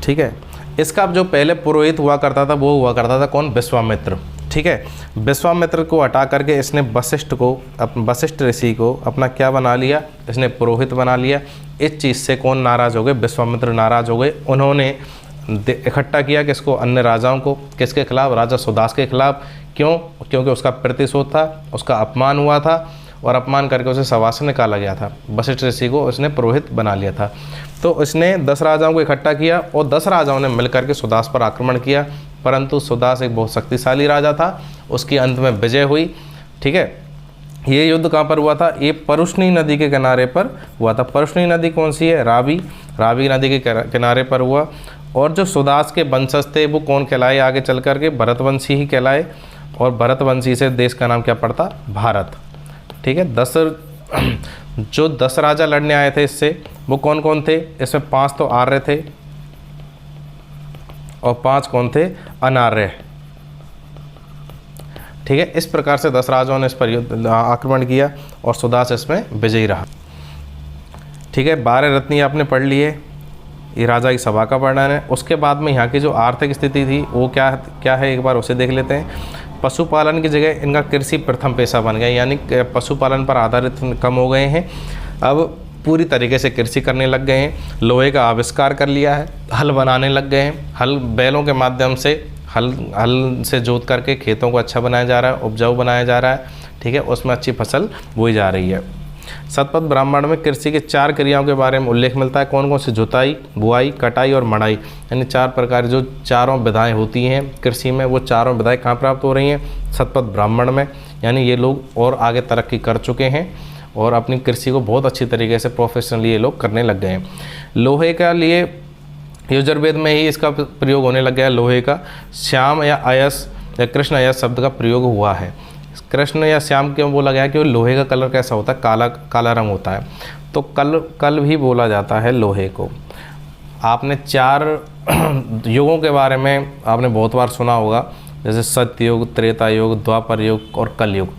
ठीक है। इसका जो पहले पुरोहित हुआ करता था वो हुआ करता था कौन? विश्वामित्र, ठीक है। विश्वामित्र को हटा करके इसने वशिष्ठ ऋषि को अपना क्या बना लिया? इसने पुरोहित बना लिया। इस चीज़ से कौन नाराज़ हो गए? विश्वामित्र नाराज़ हो गए। उन्होंने इकट्ठा किया किसको? अन्य राजाओं को। किसके खिलाफ? राजा सुदास के खिलाफ। क्यों? क्योंकि उसका प्रतिशोध था, उसका अपमान हुआ था और अपमान करके उसे सभा से निकाला गया था। वशिष्ठ ऋषि को उसने पुरोहित बना लिया था। तो इसने 10 राजाओं को इकट्ठा किया और 10 राजाओं ने मिलकर के सुदास पर आक्रमण किया, परंतु सुदास एक बहुत शक्तिशाली राजा था, उसकी अंत में विजय हुई, ठीक है। ये युद्ध कहाँ पर हुआ था? ये परुष्णी नदी के किनारे पर हुआ था। परुष्णी नदी कौन सी है? रावी। रावी नदी के किनारे पर हुआ। और जो सुदास के वंशज थे वो कौन कहलाए आगे चल कर के? भरतवंशी ही कहलाए। और भरतवंशी से देश का नाम क्या पड़ता? भारत, ठीक है। 10 राजा लड़ने आए थे इससे, वो कौन कौन थे? इसमें 5 तो आर्य थे और 5 कौन थे? अनार्य, ठीक है। इस प्रकार से 10 राजाओं ने इस पर आक्रमण किया और सुदास इसमें विजयी रहा, ठीक है। 12 रत्नी आपने पढ़ लिए, ये राजा की सभा का वर्णन है। उसके बाद में यहाँ की जो आर्थिक स्थिति थी वो क्या है, एक बार उसे देख लेते हैं। पशुपालन की जगह इनका कृषि प्रथम पेशा बन गया, यानी पशुपालन पर आधारित कम हो गए हैं, अब पूरी तरीके से कृषि करने लग गए हैं। लोहे का आविष्कार कर लिया है, हल बनाने लग गए हैं। हल बैलों के माध्यम से हल से जोत करके खेतों को अच्छा बनाया जा रहा है, उपजाऊ बनाया जा रहा है, ठीक है। उसमें अच्छी फसल बोई जा रही है। शतपथ ब्राह्मण में कृषि के 4 क्रियाओं के बारे में उल्लेख मिलता है। कौन कौन सी? जुताई, बुआई, कटाई और मड़ाई, यानी 4 प्रकार जो चारों विधाएं होती हैं कृषि में, वो चारों विधाएं कहाँ प्राप्त हो रही हैं? शतपथ ब्राह्मण में। यानी ये लोग और आगे तरक्की कर चुके हैं और अपनी कृषि को बहुत अच्छी तरीके से प्रोफेशनली ये लोग करने लग गए हैं। लोहे का लिए यजुर्वेद में ही इसका प्रयोग होने लग गया है। लोहे का श्याम या अयस या कृष्ण अयस शब्द का प्रयोग हुआ है। कृष्ण या श्याम क्यों बोला गया? कि लोहे का कलर कैसा होता है? काला रंग होता है, तो कल भी बोला जाता है लोहे को। आपने 4 युगों के बारे में आपने बहुत बार सुना होगा, जैसे सत्ययुग, त्रेता युग, द्वापर युग और कलयुग।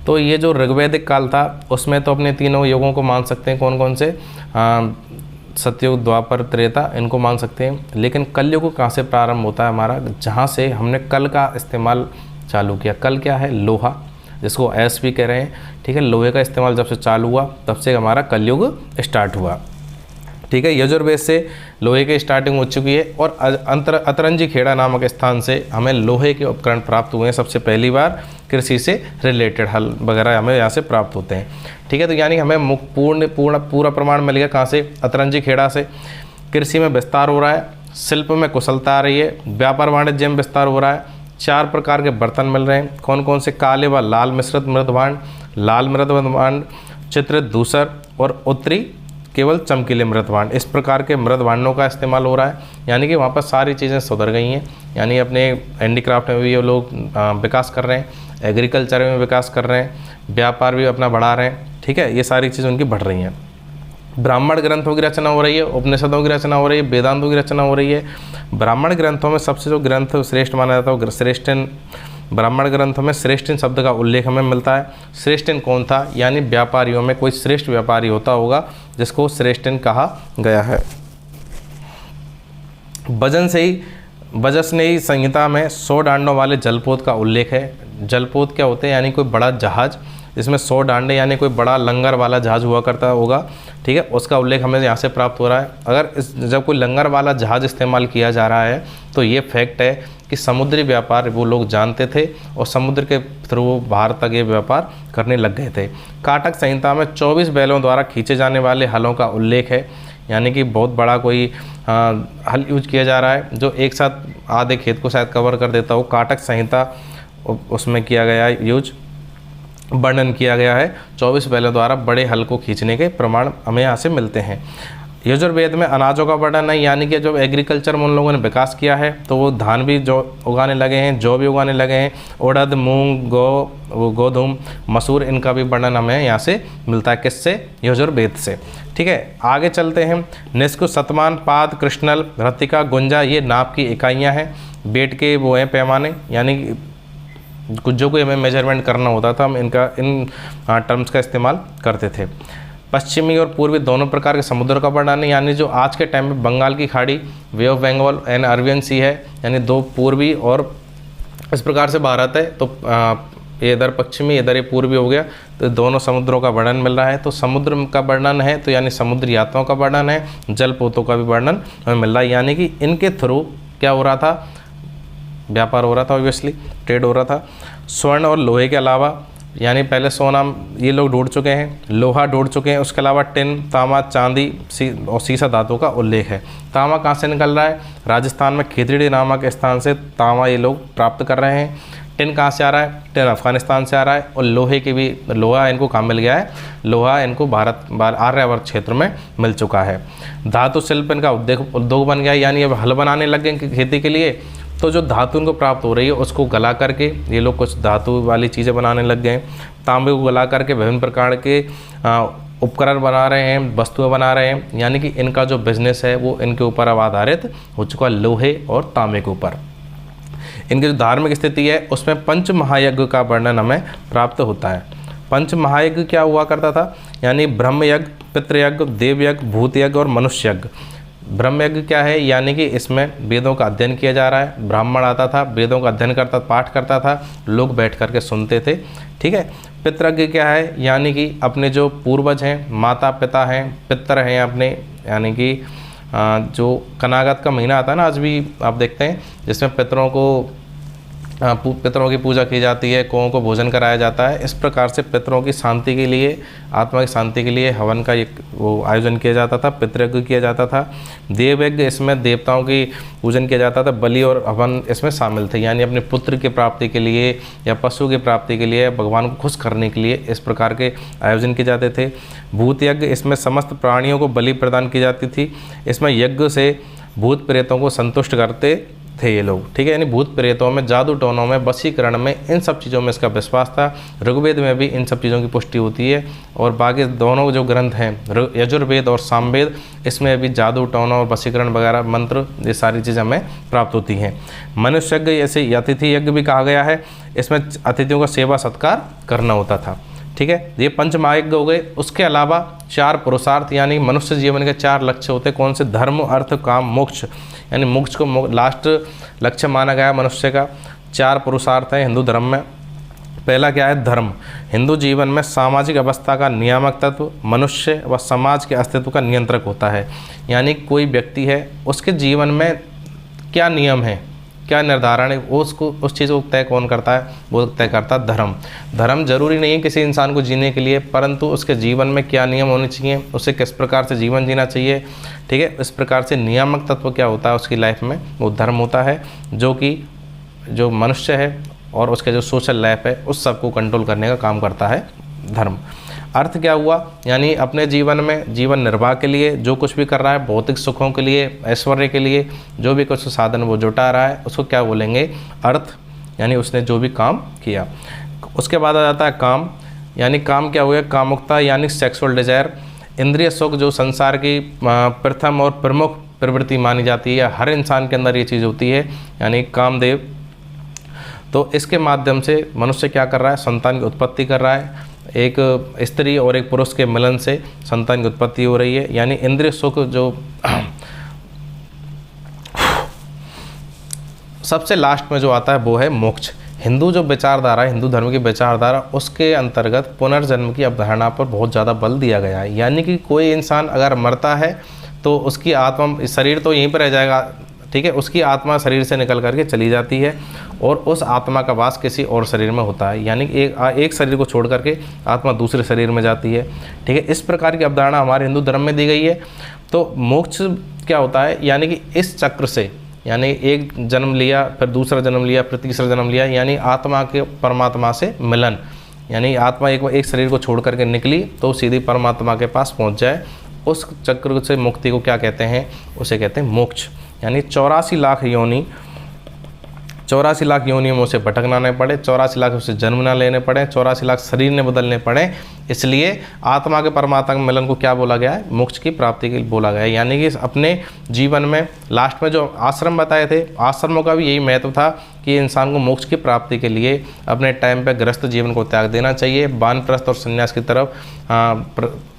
तो ये जो ऋग्वैदिक काल था उसमें तो अपने तीनों युगों को मान सकते हैं। कौन कौन से? सत्ययुग, द्वापर, त्रेता, इनको मान सकते हैं। लेकिन कलयुग कहाँ से प्रारंभ होता है हमारा? जहाँ से हमने कल का इस्तेमाल चालू किया। कल क्या है, लोहा, जिसको एस भी कह रहे हैं, ठीक है। लोहे का इस्तेमाल जब से चालू हुआ तब से हमारा कलयुग स्टार्ट हुआ, ठीक है। यजुर्वेद से लोहे की स्टार्टिंग हो चुकी है और अतरंजी खेड़ा नामक स्थान से हमें लोहे के उपकरण प्राप्त हुए हैं। सबसे पहली बार कृषि से रिलेटेड हल वगैरह हमें यहाँ से प्राप्त होते हैं, ठीक है। तो यानी हमें पूरा प्रमाण मिल गया कहाँ से, अतरंजी खेड़ा से। कृषि में विस्तार हो रहा है, शिल्प में कुशलता आ रही है, व्यापार वाणिज्य में विस्तार हो रहा है, 4 प्रकार के बर्तन मिल रहे हैं। कौन कौन से, काले व लाल मिश्रित मृदभांड, लाल मृदभांड, चित्रित धूसर और उत्तरी केवल चमकीले मृदभांड। इस प्रकार के मृदभांडों का इस्तेमाल हो रहा है, यानी कि वहाँ पर सारी चीज़ें सुधर गई हैं। यानी अपने हैंडीक्राफ्ट में भी ये लोग विकास कर रहे हैं, एग्रीकल्चर में विकास कर रहे हैं, व्यापार भी अपना बढ़ा रहे हैं, ठीक है। ये सारी चीज़ें उनकी बढ़ रही हैं। ब्राह्मण ग्रंथों की रचना हो रही है, उपनिषदों की रचना हो रही है, वेदांतों की रचना हो रही है। ब्राह्मण ग्रंथों में सबसे जो ग्रंथ श्रेष्ठ माना जाता है वो श्रेष्ठन, ब्राह्मण ग्रंथों में श्रेष्ठन शब्द का उल्लेख हमें मिलता है। श्रेष्ठन कौन था, यानी व्यापारियों में कोई श्रेष्ठ व्यापारी होता होगा जिसको श्रेष्ठन कहा गया है। वजसनेयी संहिता में 100 डांडों वाले जलपोत का उल्लेख है। जलपोत क्या होते हैं, यानी कोई बड़ा जहाज जिसमें 100 डांडे यानी कोई बड़ा लंगर वाला जहाज हुआ करता होगा, ठीक है। उसका उल्लेख हमें यहाँ से प्राप्त हो रहा है। अगर जब कोई लंगर वाला जहाज इस्तेमाल किया जा रहा है तो ये फैक्ट है कि समुद्री व्यापार वो लोग जानते थे और समुद्र के थ्रू बाहर तक ये व्यापार करने लग गए थे। काटक संहिता में 24 बैलों द्वारा खींचे जाने वाले हलों का उल्लेख है, यानी कि बहुत बड़ा कोई हल यूज किया जा रहा है जो एक साथ आधे खेत को शायद कवर कर देता हो। काटक संहिता उसमें किया गया यूज, वर्णन किया गया है। 24 बैलों द्वारा बड़े हल को खींचने के प्रमाण हमें यहाँ से मिलते हैं। यजुर्वेद में अनाजों का वर्णन है, यानी कि जब एग्रीकल्चर में उन लोगों ने विकास किया है तो वो धान भी जो उगाने लगे हैं, जौ भी उगाने लगे हैं, उड़द, मूंग, गोधूम, मसूर, इनका भी वर्णन हमें यहाँ से मिलता है। किससे, यजुर्वेद से, ठीक है। आगे चलते हैं। निष्कु, शतमान, पाद, कृष्णल, रतिका, गुंजा, ये नाप की इकाइयाँ हैं। वेट के वो हैं पैमाने, यानी कुछ जो कोई हमें मेजरमेंट करना होता था हम इन टर्म्स का इस्तेमाल करते थे। पश्चिमी और पूर्वी दोनों प्रकार के समुद्र का वर्णन है, यानी जो आज के टाइम में बंगाल की खाड़ी, bay of Bengal and Arabian sea है, यानी 2 पूर्वी और इस प्रकार से भारत है। तो ये इधर पश्चिमी, इधर ये पूर्वी हो गया, तो दोनों समुद्रों का वर्णन मिल रहा है। तो समुद्र का वर्णन है तो यानी समुद्री यात्राओं का वर्णन है, जलपोतों का भी वर्णन हमें मिल रहा है, यानी कि इनके थ्रू क्या हो रहा था, व्यापार हो रहा था, ऑब्वियसली ट्रेड हो रहा था। स्वर्ण और लोहे के अलावा, यानी पहले सोना ये लोग ढूंढ चुके हैं, लोहा ढूंढ चुके हैं, उसके अलावा टिन, तांबा, चांदी और सीसा धातु का उल्लेख है। तांबा कहाँ से निकल रहा है, राजस्थान में खेतड़ी नामक स्थान से तांबा ये लोग प्राप्त कर रहे हैं। टिन कहाँ से आ रहा है, टिन अफगानिस्तान से आ रहा है। और लोहे की भी, लोहा इनको कहाँ मिल गया है, लोहा इनको आर्यावर्त क्षेत्र में मिल चुका है। धातु शिल्प इनका उद्योग बन गया, यानी अब हल बनाने लग गए खेती के लिए, तो जो धातु इनको प्राप्त हो रही है उसको गला करके ये लोग कुछ धातु वाली चीज़ें बनाने लग गए। तांबे को गला करके विभिन्न प्रकार के उपकरण बना रहे हैं, वस्तुएं बना रहे हैं, यानी कि इनका जो बिजनेस है वो इनके ऊपर अब आधारित हो चुका है, लोहे और तांबे के ऊपर। इनकी जो धार्मिक स्थिति है उसमें पंच महायज्ञ का वर्णन हमें प्राप्त होता है। पंच महायज्ञ क्या हुआ करता था, यानी ब्रह्मयज्ञ, पितृयज्ञ, देवयज्ञ, भूतयज्ञ और मनुष्ययज्ञ। ब्रह्मयज्ञ क्या है, यानी कि इसमें वेदों का अध्ययन किया जा रहा है। ब्राह्मण आता था, वेदों का अध्ययन करता, पाठ करता था, लोग बैठ करके सुनते थे, ठीक है। पितृयज्ञ क्या है, यानी कि अपने जो पूर्वज हैं, माता पिता हैं, पितर हैं अपने, यानी कि जो कनागत का महीना आता है ना, आज भी आप देखते हैं, जिसमें पितरों की पूजा की जाती है, कौओं को भोजन कराया जाता है। इस प्रकार से पितरों की शांति के लिए, आत्मा की शांति के लिए हवन का एक वो आयोजन किया जाता था, पितृयज्ञ किया जाता था। देवयज्ञ, इसमें देवताओं की पूजन किया जाता था, बलि और हवन इसमें शामिल थे, यानी अपने पुत्र की प्राप्ति के लिए या पशु की प्राप्ति के लिए, भगवान को खुश करने के लिए इस प्रकार के आयोजन किए जाते थे। भूत यज्ञ, इसमें समस्त प्राणियों को बलि प्रदान की जाती थी। इसमें यज्ञ से भूत प्रेतों को संतुष्ट करते थे ये लोग, ठीक है। यानी भूत प्रेतों में, जादू टोनों में, वशीकरण में, इन सब चीज़ों में इसका विश्वास था। ऋग्वेद में भी इन सब चीज़ों की पुष्टि होती है और बाकी दोनों जो ग्रंथ हैं, यजुर्वेद और सामवेद, इसमें भी जादू टोनों और वशीकरण वगैरह मंत्र, ये सारी चीज़ें हमें प्राप्त होती हैं। मनुष्य यज्ञ, ऐसे अतिथि यज्ञ भी कहा गया है, इसमें अतिथियों का सेवा सत्कार करना होता था, ठीक है। ये पंच महायज्ञ हो गए। उसके अलावा 4 पुरुषार्थ, यानी मनुष्य जीवन के 4 लक्ष्य होते हैं। कौन से, धर्म, अर्थ, काम, मोक्ष, यानी मोक्ष को लास्ट लक्ष्य माना गया मनुष्य का। 4 पुरुषार्थ हैं हिंदू धर्म में। पहला क्या है? धर्म। हिंदू जीवन में सामाजिक अवस्था का नियामक तत्व, मनुष्य व समाज के अस्तित्व का नियंत्रक होता है। यानी कोई व्यक्ति है, उसके जीवन में क्या नियम है, क्या निर्धारण है, उसको उस चीज़ को तय कौन करता है? वो तय करता है धर्म। धर्म जरूरी नहीं है किसी इंसान को जीने के लिए, परंतु उसके जीवन में क्या नियम होने चाहिए, उसे किस प्रकार से जीवन जीना चाहिए, ठीक है। इस प्रकार से नियामक तत्व क्या होता है उसकी लाइफ में, वो धर्म होता है, जो कि जो मनुष्य है और उसके जो सोशल लाइफ है उस सबको कंट्रोल करने का काम करता है धर्म। अर्थ क्या हुआ? यानी अपने जीवन में जीवन निर्वाह के लिए जो कुछ भी कर रहा है, भौतिक सुखों के लिए, ऐश्वर्य के लिए जो भी कुछ साधन वो जुटा रहा है, उसको क्या बोलेंगे? अर्थ। यानी उसने जो भी काम किया। उसके बाद आ जाता है काम। यानी काम क्या हुआ? कामुकता यानी सेक्सुअल डिजायर, इंद्रिय सुख, जो संसार की प्रथम और प्रमुख प्रवृत्ति मानी जाती है। हर इंसान के अंदर ये चीज़ होती है, यानी कामदेव। तो इसके माध्यम से मनुष्य क्या कर रहा है? संतान की उत्पत्ति कर रहा है। एक स्त्री और एक पुरुष के मिलन से संतान की उत्पत्ति हो रही है। यानी इंद्रिय सुख जो सबसे लास्ट में जो आता है वो है मोक्ष। हिंदू जो विचारधारा है, हिंदू धर्म की विचारधारा, उसके अंतर्गत पुनर्जन्म की अवधारणा पर बहुत ज़्यादा बल दिया गया है। यानी कि कोई इंसान अगर मरता है तो उसकी आत्मा, शरीर तो यहीं पर रह जाएगा, ठीक है, उसकी आत्मा शरीर से निकल करके चली जाती है और उस आत्मा का वास किसी और शरीर में होता है। यानी एक शरीर को छोड़ करके आत्मा दूसरे शरीर में जाती है, ठीक है। इस प्रकार की अवधारणा हमारे हिंदू धर्म में दी गई है। तो मोक्ष क्या होता है? यानी कि इस चक्र से, यानी एक जन्म लिया, फिर दूसरा जन्म लिया, फिर तीसरा जन्म लिया, यानी आत्मा के परमात्मा से मिलन। यानी आत्मा एक शरीर को छोड़ करके निकली तो सीधी परमात्मा के पास पहुँच जाए, उस चक्र से मुक्ति को क्या कहते हैं? उसे कहते हैं मोक्ष। यानी 84 लाख योनि, 84 लाख योनियों में उसे भटकना नहीं पड़े, 84 लाख उसे जन्म ना लेने पड़े, 84 लाख शरीर ने बदलने पड़े। इसलिए आत्मा के परमात्मा के मिलन को क्या बोला गया है? मोक्ष की प्राप्ति के लिए बोला गया है। यानी कि अपने जीवन में लास्ट में जो आश्रम बताए थे, आश्रमों का भी यही महत्व था कि इंसान को मोक्ष की प्राप्ति के लिए अपने टाइम पर गृहस्थ जीवन को त्याग देना चाहिए, वानप्रस्थ और संन्यास की तरफ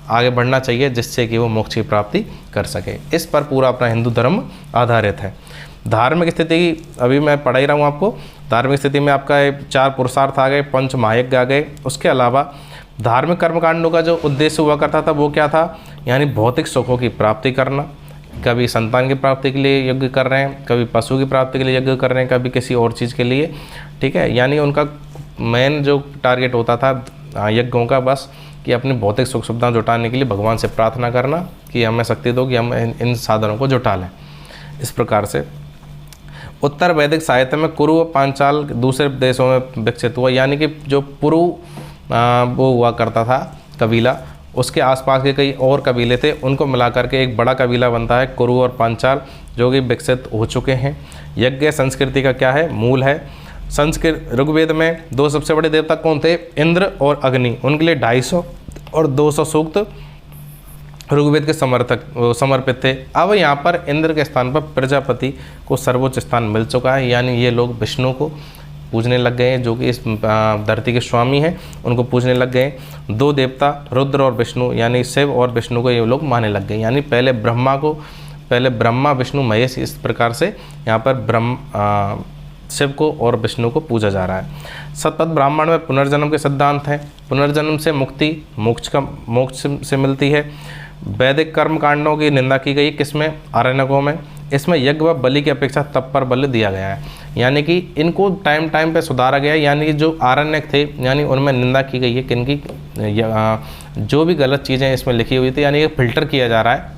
आगे बढ़ना चाहिए, जिससे कि वो मोक्ष की प्राप्ति कर सके। इस पर पूरा अपना हिंदू धर्म आधारित है। धार्मिक स्थिति की अभी मैं पढ़ा ही रहा हूँ आपको। धार्मिक स्थिति में आपका 4 पुरुषार्थ आ गए, 5 महायज्ञ आ गए। उसके अलावा धार्मिक कर्मकांडों का जो उद्देश्य हुआ करता था वो क्या था? यानी भौतिक सुखों की प्राप्ति करना। कभी संतान की प्राप्ति के लिए यज्ञ कर रहे हैं, कभी पशु की प्राप्ति के लिए यज्ञ कर रहे हैं, कभी किसी और चीज़ के लिए, ठीक है। यानी उनका मेन जो टारगेट होता था यज्ञों का, बस कि अपनी भौतिक सुख सुविधाएं जुटाने के लिए भगवान से प्रार्थना करना कि हमें शक्ति दो कि हम इन साधनों को जुटा लें। इस प्रकार से उत्तर वैदिक साहित्य में कुरु व पांचाल दूसरे देशों में विकसित हुआ। यानी कि जो पुरु वो हुआ करता था कबीला, उसके आसपास के कई और कबीले थे, उनको मिलाकर के एक बड़ा कबीला बनता है कुरु और पांचाल, जो कि विकसित हो चुके हैं। यज्ञ संस्कृति का क्या है? मूल है। संस्कृत ऋग्वेद में 2 सबसे बड़े देवता कौन थे? इंद्र और अग्नि। उनके लिए 250 और 200 सूक्त ऋग्वेद के समर्पित थे। अब यहाँ पर इंद्र के स्थान पर प्रजापति को सर्वोच्च स्थान मिल चुका है। यानी ये लोग विष्णु को पूजने लग गए हैं, जो कि इस धरती के स्वामी हैं, उनको पूजने लग गए। 2 देवता रुद्र और विष्णु, यानी शिव और विष्णु को ये लोग मानने लग गए। यानी पहले ब्रह्मा विष्णु महेश, इस प्रकार से यहाँ पर शिव को और विष्णु को पूजा जा रहा है। शतपथ ब्राह्मण में पुनर्जन्म के सिद्धांत हैं। पुनर्जन्म से मुक्ति मोक्ष से मिलती है। वैदिक कर्म कांडों की निंदा की गई, किसमें? आरण्यकों में। इसमें यज्ञ व बलि की अपेक्षा तप पर बल दिया गया है। यानी कि इनको टाइम पे सुधारा गया है। यानी कि जो आरण्यक थे, यानी उनमें निंदा की गई है किनकी? जो भी गलत चीज़ें इसमें लिखी हुई थी, यानी ये फिल्टर किया जा रहा है।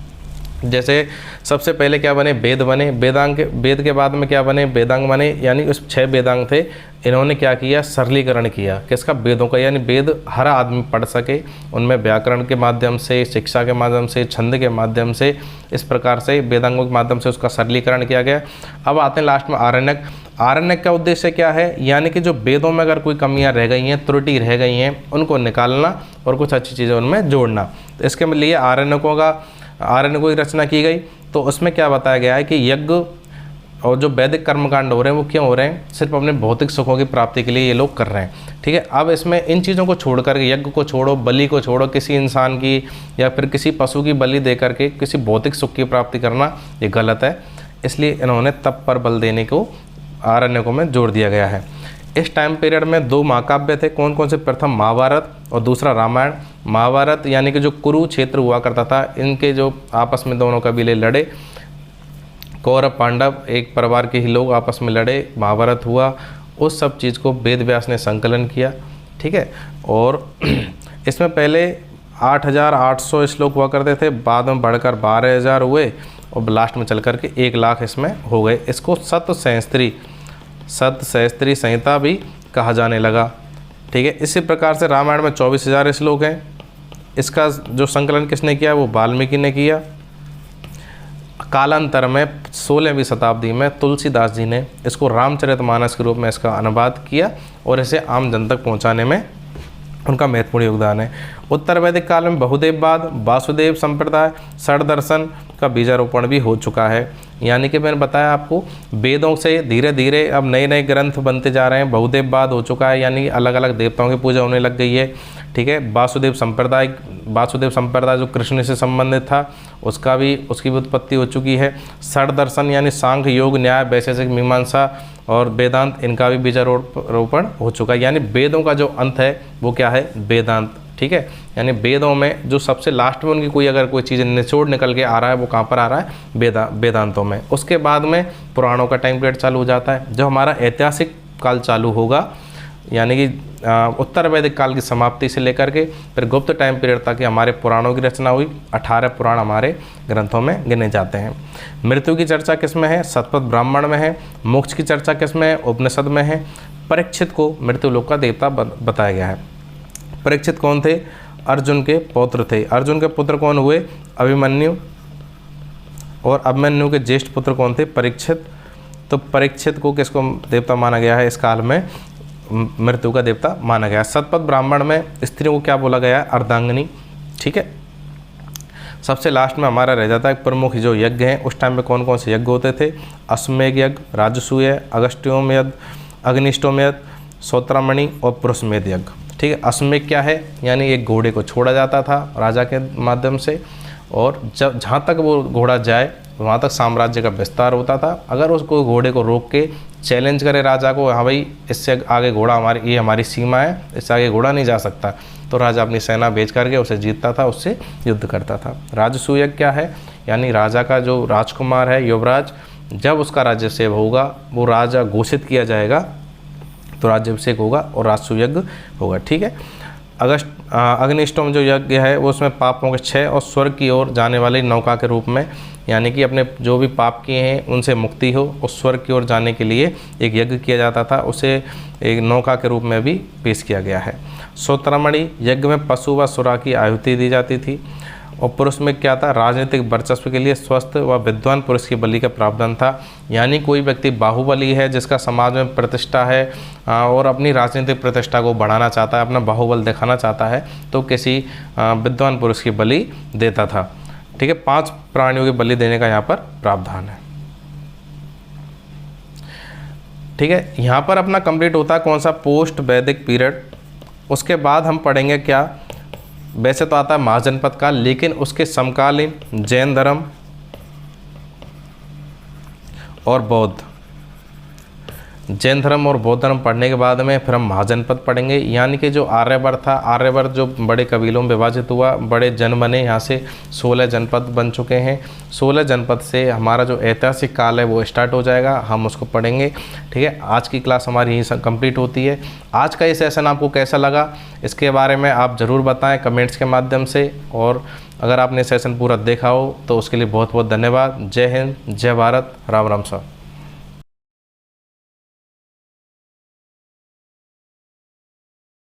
जैसे सबसे पहले क्या बने? वेद बने। वेद के बाद में क्या बने? वेदांग बने। यानी उस 6 वेदांग थे, इन्होंने क्या किया? सरलीकरण किया। किसका? वेदों का। यानी वेद हर आदमी पढ़ सके, उनमें व्याकरण के माध्यम से, शिक्षा के माध्यम से, छंद के माध्यम से, इस प्रकार से वेदांगों के माध्यम से उसका सरलीकरण किया गया। अब आते हैं लास्ट में आरण्यक। आरण्यक का उद्देश्य क्या है? यानी कि जो वेदों में अगर कोई कमियां रह गई हैं, त्रुटि रह गई हैं, उनको निकालना और कुछ अच्छी चीज़ें उनमें जोड़ना। तो इसके लिए आरण्यकों की रचना की गई। तो उसमें क्या बताया गया है कि यज्ञ और जो वैदिक कर्मकांड हो रहे हैं वो क्यों हो रहे हैं? सिर्फ अपने भौतिक सुखों की प्राप्ति के लिए ये लोग कर रहे हैं, ठीक है। अब इसमें इन चीज़ों को छोड़ करके, यज्ञ को छोड़ो, बलि को छोड़ो, किसी इंसान की या फिर किसी पशु की बलि दे करके किसी भौतिक सुख की प्राप्ति करना ये गलत है। इसलिए इन्होंने तप पर बल देने को आरण्यकों में जोड़ दिया गया है। इस टाइम पीरियड में 2 महाकाव्य थे, कौन कौन से? प्रथम महाभारत और दूसरा रामायण। महाभारत यानी कि जो कुरुक्षेत्र हुआ करता था, इनके जो आपस में दोनों कबीले लड़े, कौरव पांडव एक परिवार के ही लोग आपस में लड़े, महाभारत हुआ, उस सब चीज़ को वेद व्यास ने संकलन किया, ठीक है। और इसमें पहले 8,800 श्लोक हुआ करते थे, बाद में बढ़कर 12,000 हुए और लास्ट में चल कर के 1 लाख इसमें हो गए। इसको सतसहस्त्री संहिता भी कहा जाने लगा, ठीक है। इसी प्रकार से रामायण में 24,000 श्लोक हैं। इसका जो संकलन किसने किया? वो वाल्मीकि ने किया। कालांतर में 16वीं शताब्दी में तुलसीदास जी ने इसको रामचरितमानस के रूप में इसका अनुवाद किया और इसे आम जन तक पहुँचाने में उनका महत्वपूर्ण योगदान है। उत्तर वैदिक काल में बहुदेववाद, वासुदेव संप्रदाय, षड दर्शन का बीजारोपण भी हो चुका है। यानी कि मैंने बताया आपको, वेदों से धीरे धीरे अब नए नए ग्रंथ बनते जा रहे हैं। बहुदेववाद हो चुका है, यानी अलग अलग देवताओं की पूजा होने लग गई है, ठीक है। वासुदेव संप्रदाय जो कृष्ण से संबंधित था, उसकी भी उत्पत्ति हो चुकी है। षड दर्शन यानी सांख्य, योग, न्याय, वैशेषिक, मीमांसा और वेदांत, इनका भी बीजारोपण हो चुका है। यानी वेदों का जो अंत है वो क्या है? वेदांत, ठीक है। यानी वेदों में जो सबसे लास्ट में उनकी अगर कोई चीज़ निचोड़ निकल के आ रहा है, वो कहाँ पर आ रहा है? वेदांतों में। उसके बाद में पुराणों का टाइम पीरियड चालू हो जाता है। जो हमारा ऐतिहासिक काल चालू होगा, यानी कि उत्तर वैदिक काल की समाप्ति से लेकर के फिर गुप्त टाइम पीरियड तक हमारे पुराणों की रचना हुई। 18 पुराण हमारे ग्रंथों में गिने जाते हैं। मृत्यु की चर्चा किस में है? शतपथ ब्राह्मण में है। मोक्ष की चर्चा किस में है? उपनिषद में है। परीक्षित को मृत्युलोक का देवता बताया गया है। परीक्षित कौन थे? अर्जुन के पौत्र थे। अर्जुन के पुत्र कौन हुए? अभिमन्यु। और अभिमन्यु के ज्येष्ठ पुत्र कौन थे? परीक्षित। तो परीक्षित को किसको देवता माना गया है? इस काल में मृत्यु का देवता माना गया। शतपथ ब्राह्मण में स्त्रियों को क्या बोला गया है? अर्धांगिनी, ठीक है। सबसे लास्ट में हमारा रह जाता है प्रमुख जो यज्ञ हैं। उस टाइम में कौन कौन से यज्ञ होते थे? अश्वमेध यज्ञ, राजसूय, अगस्त्योमेध, अग्निष्टोमेध, सौत्रामणि और पुरुषमेध यज्ञ, ठीक है। अश्वमेध क्या है? यानी एक घोड़े को छोड़ा जाता था राजा के माध्यम से, और जब जहाँ तक वो घोड़ा जाए वहाँ तक साम्राज्य का विस्तार होता था। अगर उसको घोड़े को रोक के चैलेंज करे राजा को, हाँ भाई इससे आगे घोड़ा ये हमारी सीमा है, इससे आगे घोड़ा नहीं जा सकता, तो राजा अपनी सेना भेज करके उसे जीतता था, उससे युद्ध करता था। राजसूय क्या है? यानी राजा का जो राजकुमार है, युवराज, जब उसका राज्याभिषेक होगा, वो राजा घोषित किया जाएगा तो राज्याभिषेक होगा और राजसूय यज्ञ होगा, ठीक है। अग्निष्टोम जो यज्ञ है वो उसमें पापों के क्षय और स्वर्ग की ओर जाने वाली नौका के रूप में, यानी कि अपने जो भी पाप किए हैं उनसे मुक्ति हो और स्वर्ग की ओर जाने के लिए एक यज्ञ किया जाता था, उसे एक नौका के रूप में भी पेश किया गया है। सौत्रामणि यज्ञ में पशु व सुरा की आहुति दी जाती थी। और पुरुष में क्या था? राजनीतिक वर्चस्व के लिए स्वस्थ व विद्वान पुरुष की बलि का प्रावधान था। यानी कोई व्यक्ति बाहुबली है, जिसका समाज में प्रतिष्ठा है और अपनी राजनीतिक प्रतिष्ठा को बढ़ाना चाहता है, अपना बाहुबल दिखाना चाहता है, तो किसी विद्वान पुरुष की बलि देता था, ठीक है। 5 प्राणियों की बलि देने का यहाँ पर प्रावधान है, ठीक है। यहाँ पर अपना कंप्लीट होता है कौन सा? पोस्ट वैदिक पीरियड। उसके बाद हम पढ़ेंगे क्या? वैसे तो आता है महाजनपद काल, लेकिन उसके समकालीन जैन धर्म और बौद्ध, जैन धर्म और बौद्ध धर्म पढ़ने के बाद में फिर हम महाजनपद पढ़ेंगे। यानी कि जो आर्यवर्त था, आर्यवर्त जो बड़े कबीलों में विभाजित हुआ, बड़े जन बने, यहाँ से 16 जनपद बन चुके हैं। 16 जनपद से हमारा जो ऐतिहासिक काल है वो स्टार्ट हो जाएगा, हम उसको पढ़ेंगे, ठीक है। आज की क्लास हमारी यहीं कंप्लीट होती है। आज का ये सेशन आपको कैसा लगा, इसके बारे में आप ज़रूर बताएं कमेंट्स के माध्यम से। और अगर आपने सेशन पूरा देखा हो तो उसके लिए बहुत बहुत धन्यवाद। जय हिंद, जय भारत, राम राम साहब।